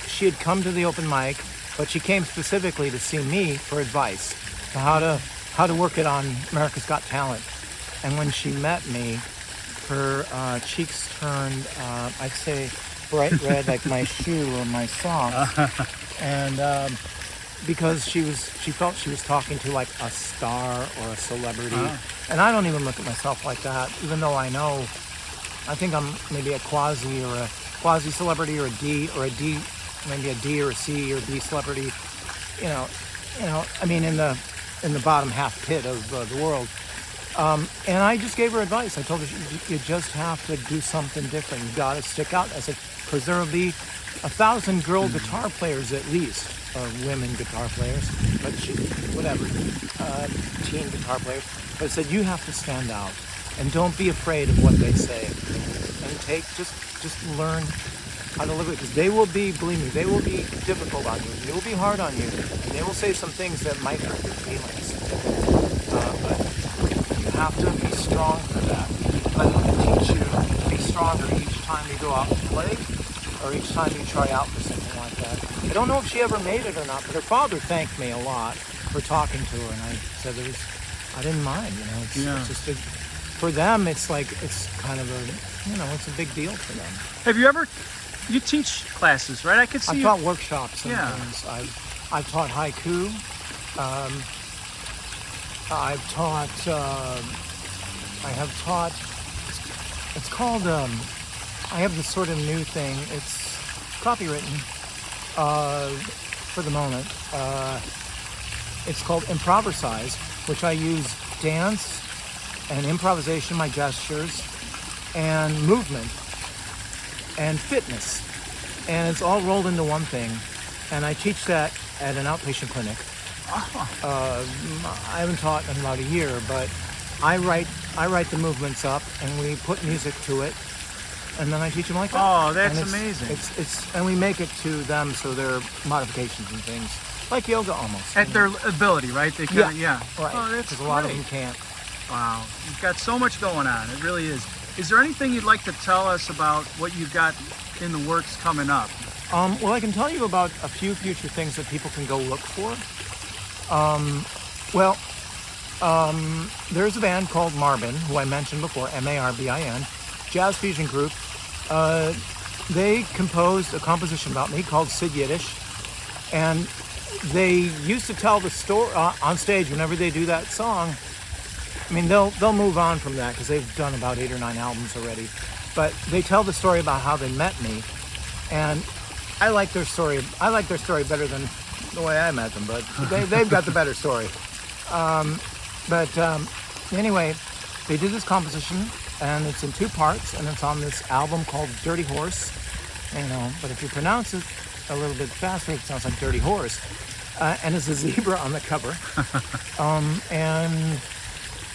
she had come to the open mic, but she came specifically to see me for advice to how to work it on America's Got Talent. And when she met me, her cheeks turned, I'd say, bright red, like my shoe or my sock. And because she felt she was talking to like a star or a celebrity. And I don't even look at myself like that, even though I know, I think I'm maybe a quasi celebrity, or a D, maybe a D or a C or B celebrity. You know, I mean, in the bottom half pit of the world. And I just gave her advice. I told her, you just have to do something different. You got to stick out. I said, because there will be 1,000 girl guitar players at least, or women guitar players, but teen guitar players. But I said, you have to stand out, and don't be afraid of what they say, and just learn how to live with it, because they will be, believe me, they will be difficult on you. They will be hard on you, and they will say some things that might hurt your feelings. But you have to be strong for that. Let them teach you to be stronger each time you go out and play, or each time you try out for something like that. I don't know if she ever made it or not, but her father thanked me a lot for talking to her, and I said I didn't mind, you know. It's just for them, it's like, it's kind of it's a big deal for them. Have you ever? You teach classes, right? I could see. I've taught workshops and things. I've taught haiku. I've taught I have taught. It's called. I have this sort of new thing. It's copywritten for the moment. It's called Improversize, which I use dance and improvisation, my gestures, and movement and fitness, and it's all rolled into one thing. And I teach that at an outpatient clinic. I haven't taught in about a year, but I write the movements up, and we put music to it, and then I teach them like that. Oh, that's and amazing. It's and we make it to them, so they're modifications and things like yoga almost. At their ability, right? They can, yeah. Right. Oh, that's because a lot of great. them can't. Wow, you've got so much going on. It really is. Is there anything you'd like to tell us about what you've got in the works coming up? Well, I can tell you about a few future things that people can go look for. There's a band called Marbin, who I mentioned before, Marbin, jazz fusion group. They composed a composition about me called Sid Yiddish, and they used to tell the story on stage whenever they do that song. I mean, they'll move on from that because they've done about 8 or 9 albums already, but they tell the story about how they met me, and I like their story. I like their story better than the way I met them, but they've got the better story. Anyway, they did this composition, and it's in 2 parts, and it's on this album called Dirty Horse. But if you pronounce it a little bit faster, it sounds like Dirty Horse. And it's a zebra on the cover. And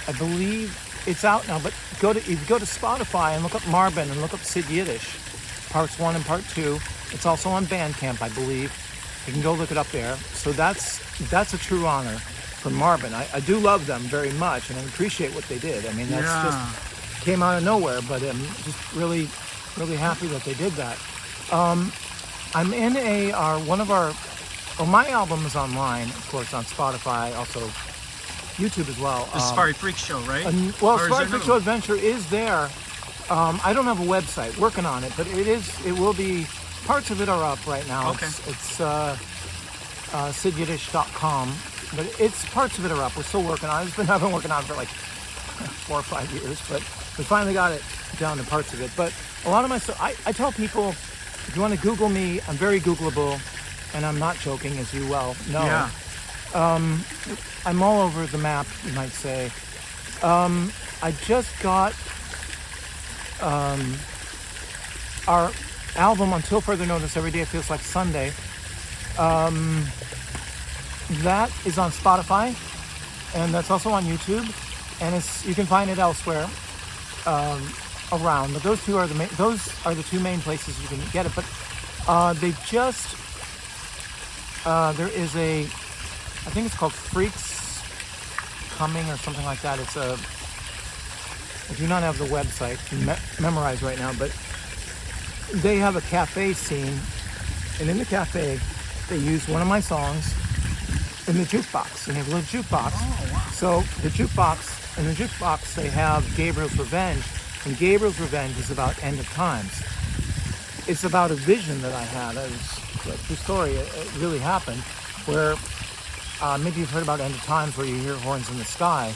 I believe it's out now, but if you go to Spotify and look up Marbin and look up Sid Yiddish, parts 1 and part 2. It's also on Bandcamp, I believe. You can go look it up there. So that's a true honor for Marbin. I do love them very much, and I appreciate what they did. I mean, that's just came out of nowhere, but I'm just really, really happy that they did that. I'm in my album is online, of course, on Spotify, also YouTube as well. The Safari Freak Show, right? Safari Freak Show Adventure is there. I don't have a website, working on it, but it will be, parts of it are up right now. Okay. It's sidyiddish.com, but parts of it are up. We're still working on it. I've been working on it for like 4 or 5 years, but we finally got it down to parts of it. But a lot of my stuff, I tell people, if you want to Google me, I'm very Googleable, and I'm not joking, as you well know. Yeah. I'm all over the map, you might say. I just got our album Until Further Notice, Every Day It Feels Like Sunday. That is on Spotify, and that's also on YouTube, and you can find it elsewhere around. But those are the 2 main places you can get it. But there is I think it's called Freaks Coming or something like that. I do not have the website memorized right now, but they have a cafe scene, and in the cafe, they use one of my songs in the jukebox, and they have a little jukebox. Oh, wow. So in the jukebox, they have Gabriel's Revenge, and Gabriel's Revenge is about end of times. It's about a vision that I had. It's a true story. It really happened, where maybe you've heard about end of times, where you hear horns in the sky.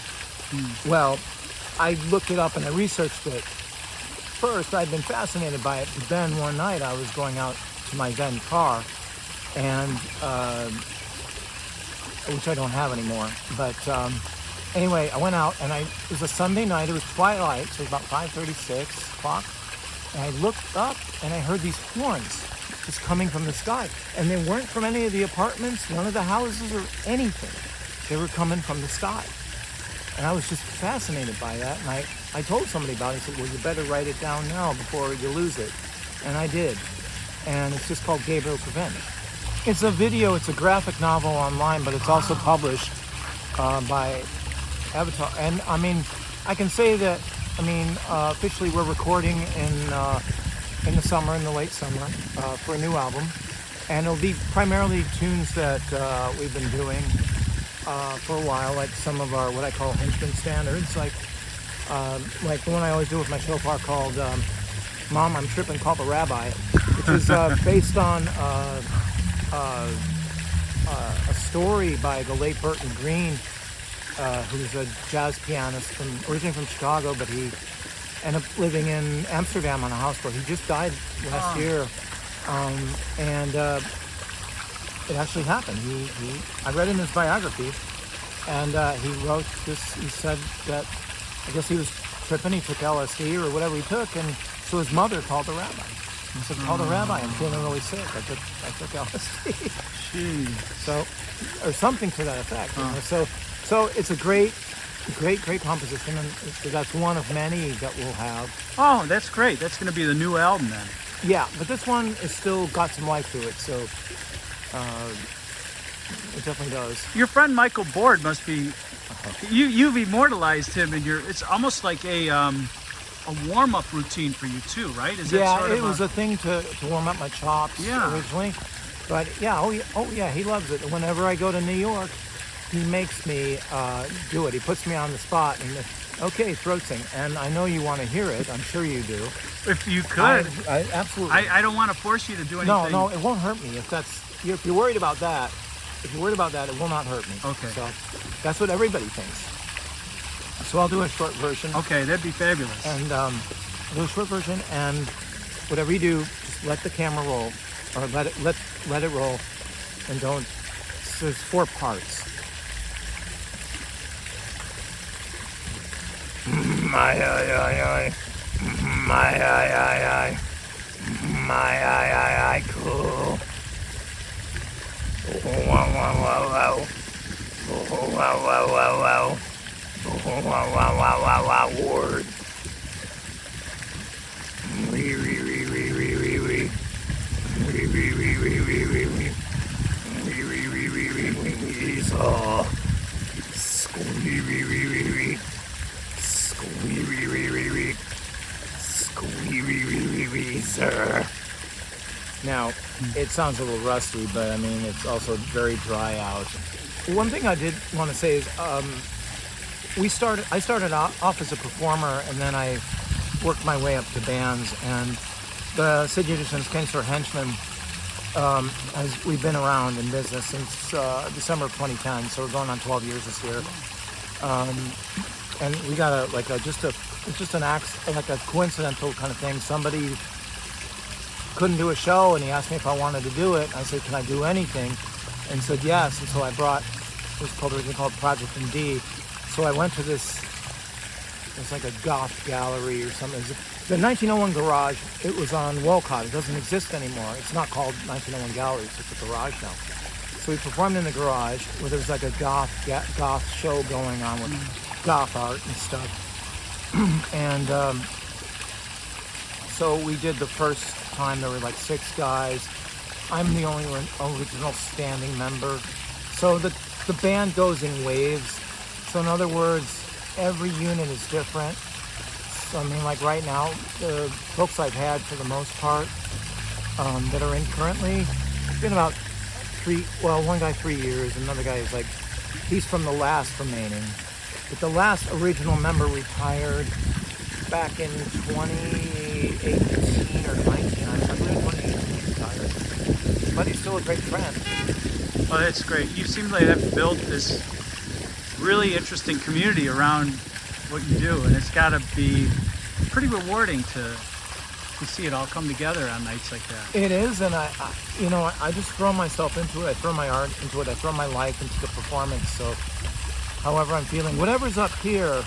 Well, I looked it up and I researched it. First, I'd been fascinated by it, but then one night I was going out to my then car, and which I don't have anymore. But anyway, I went out, and it was a Sunday night. It was twilight, so it was about 5:30, 6 o'clock. And I looked up, and I heard these horns just coming from the sky. And they weren't from any of the apartments, none of the houses, or anything. They were coming from the sky. And I was just fascinated by that. And I told somebody about it. I said, well, you better write it down now before you lose it. And I did. And it's just called Gabriel's Revenge. It's a video, it's a graphic novel online, but it's also published by Avatar. And I mean, I can say that, officially we're recording in the summer, in the late summer, for a new album. And it'll be primarily tunes that we've been doing for a while, like some of our, what I call Henchmen standards, like the one I always do with my shofar called Mom, I'm Trippin', Call the Rabbi, which is based on a story by the late Burton Green who's a jazz pianist originally from Chicago, but he ended up living in Amsterdam on a houseboat. He just died last year, and it actually happened. I read in his biography, and he wrote this. He said that I guess he was tripping. He took LSD or whatever he took, and so his mother called the rabbi. He said, "Call the rabbi. I'm feeling really sick. I took LSD." Jeez. So, or something to that effect. You know? So it's a great composition, and that's one of many that we'll have. Oh, that's great. That's going to be the new album then. Yeah, but this one is still got some life to it, so it definitely does. Your friend Michael Board must be. You've immortalized him in your. It's almost like a warm-up routine for you too, right? Is yeah, sort of it was a thing to warm up my chops originally. But yeah, oh yeah, he loves it. Whenever I go to New York, he makes me do it. He puts me on the spot and okay, throat sing. And I know you want to hear it. I'm sure you do. If you could, I absolutely. I don't want to force you to do anything. No, it won't hurt me. If you're worried about that, it will not hurt me. Okay. So that's what everybody thinks. So I'll do a short version. Okay, that'd be fabulous. And I'll do a short version, and whatever you do, just let the camera roll, or let it roll, and don't. So there's 4 parts. My cool. Wow. Word. Now, it sounds a little rusty, but I mean, it's also very dry out. One thing I did want to say is, I started off as a performer, and then I worked my way up to bands. And the Sid Yiddish and Candy Store Henchmen, we've been around in business since December of 2010, so we're going on 12 years this year. And we got a coincidental kind of thing. Somebody couldn't do a show, and he asked me if I wanted to do it. I said, "Can I do anything?" And said yes. And so I brought, it was originally called Project MD. So I went to this, it's like a goth gallery or something. The 1901 Garage, it was on Wolcott. It doesn't exist anymore. It's not called 1901 Gallery, it's just a garage now. So we performed in the garage where there was like a goth show going on with goth art and stuff. And so we did the first time. There were like 6 guys. I'm the only original standing member. So the band goes in waves. So in other words, every unit is different. So I mean, like right now, the folks I've had for the most part that are in currently, it's been about 3, well, one guy 3 years, another guy is like, he's from the last remaining. But the last original member retired back in 2018 or 19. I believe 2018 he retired. But he's still a great friend. Well, that's great. You seem like have built this really interesting community around what you do, and it's got to be pretty rewarding to see it all come together on nights like that. It is, and I just throw myself into it. I throw my art into it. I throw my life into the performance. So, however I'm feeling, whatever's up here,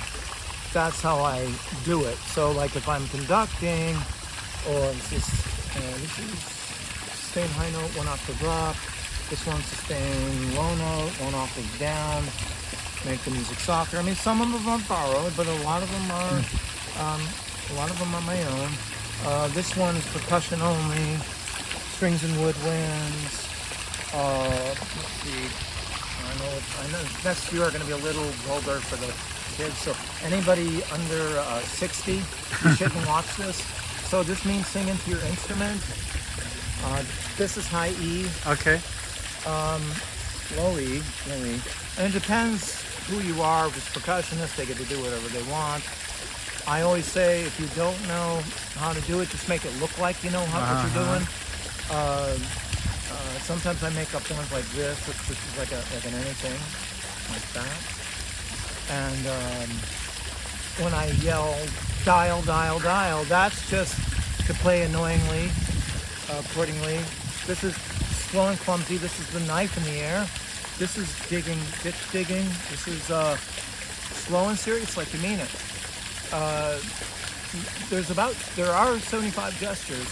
that's how I do it. So, like if I'm conducting, or this is sustained high note, 1 octave up. This one's sustained low note, 1 octave down. Make the music softer. I mean, some of them are borrowed, but a lot of them are my own. This one is percussion only, strings and woodwinds. Let's see. I know next few are going to be a little vulgar for the kids. So anybody under 60, you shouldn't watch this. So this means sing into your instrument. This is high E. Okay. Low E. And it depends who you are. If it's percussionist, they get to do whatever they want. I always say, if you don't know how to do it, just make it look like you know what you're doing. Sometimes I make up ones like this, which is like an anything, like that. And when I yell, dial, dial, dial, that's just to play annoyingly, accordingly. This is slow and clumsy. This is the knife in the air. This is digging, ditch digging. This is slow and serious, like you mean it. There are 75 gestures.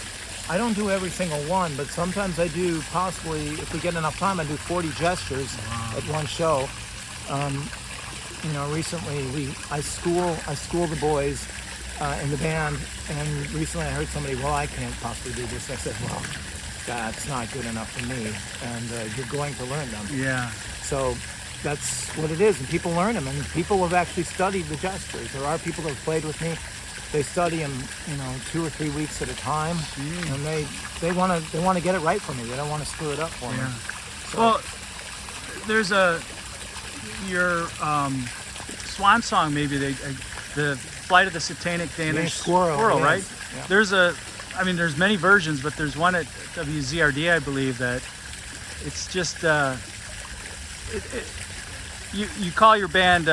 I don't do every single one, but sometimes I do, possibly, if we get enough time, I do 40 gestures at one show. Recently I school the boys in the band, and recently I heard somebody, well, I can't possibly do this. I said, well, that's not good enough for me, and you're going to learn them. Yeah. So that's what it is, and people learn them, and people have actually studied the gestures. There are people that have played with me. They study them, 2 or 3 weeks at a time, and they want to get it right for me. They don't want to screw it up for me. So, well, there's your swan song, maybe the Flight of the Satanic Danish Squirrel, yes. right? Yeah. There's many versions, but there's one at WZRD, I believe, that it's just you call your band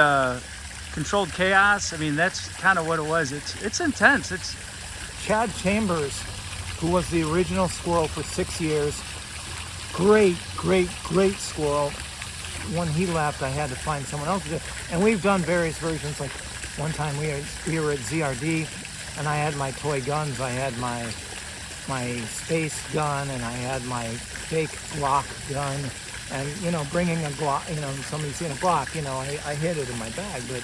Controlled Chaos. I mean, that's kind of what it was. It's intense. It's Chad Chambers, who was the original Squirrel for 6 years. Great Squirrel. When he left, I had to find someone else to do it. And we've done various versions. Like one time we were at ZRD, and I had my toy guns. I had my space gun, and I had my fake Glock gun. And bringing a Glock, somebody's seen a Glock, I hid it in my bag. But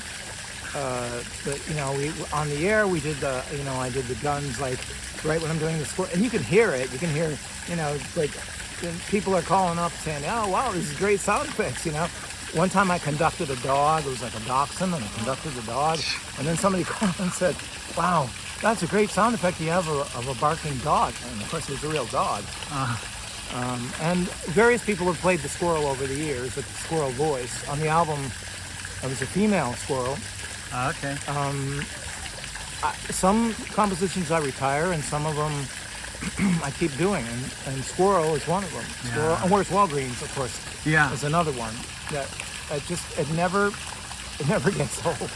we on the air we did I did the guns like right when I'm doing the score, and you can hear it. You can hear, like people are calling up saying, "Oh wow, this is great sound effects." One time I conducted a dog. It was like a dachshund, and I conducted the dog, and then somebody called and said, "Wow, that's a great sound effect you have of a barking dog." And of course, it was a real dog. And various people have played the squirrel over the years with the squirrel voice. On the album, it was a female squirrel. Okay. Some compositions I retire, and some of them I keep doing, and Squirrel is one of them. Yeah. Squirrel, and Where's Walgreens, of course, is another one that it never gets old.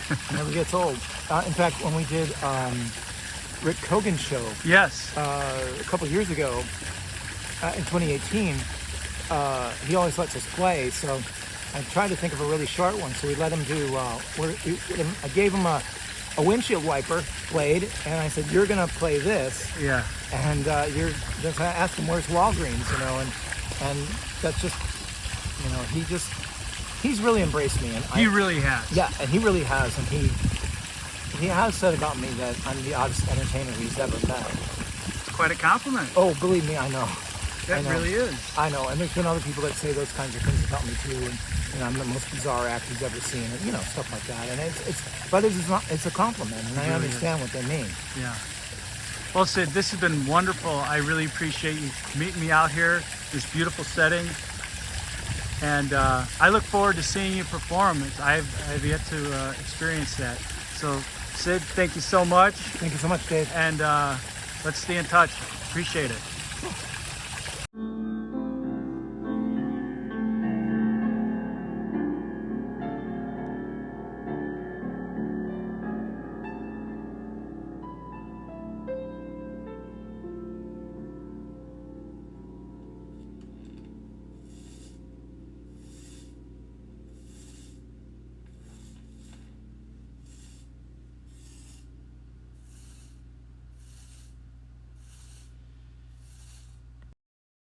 It never gets old. In fact, when we did Rick Cogan's show, yes, a couple years ago in 2018, he always lets us play, so I tried to think of a really short one. So we let him do. I gave him a windshield wiper blade, and I said, "You're gonna play this." Yeah. And you're just ask him where's Walgreens, and that's just, he's really embraced me, and He really has. Yeah, and he really has, and he has said about me that I'm the oddest entertainer he's ever met. It's quite a compliment. Oh, believe me, I know. That really is. I know, and there's been other people that say those kinds of things about me too, and I'm the most bizarre act he's ever seen, and stuff like that. And it's a compliment, and I understand what they mean. Yeah. Well, Sid, this has been wonderful. I really appreciate you meeting me out here, this beautiful setting, and I look forward to seeing you perform. I've yet to experience that. So, Sid, thank you so much. Thank you so much, Dave. And let's stay in touch. Appreciate it.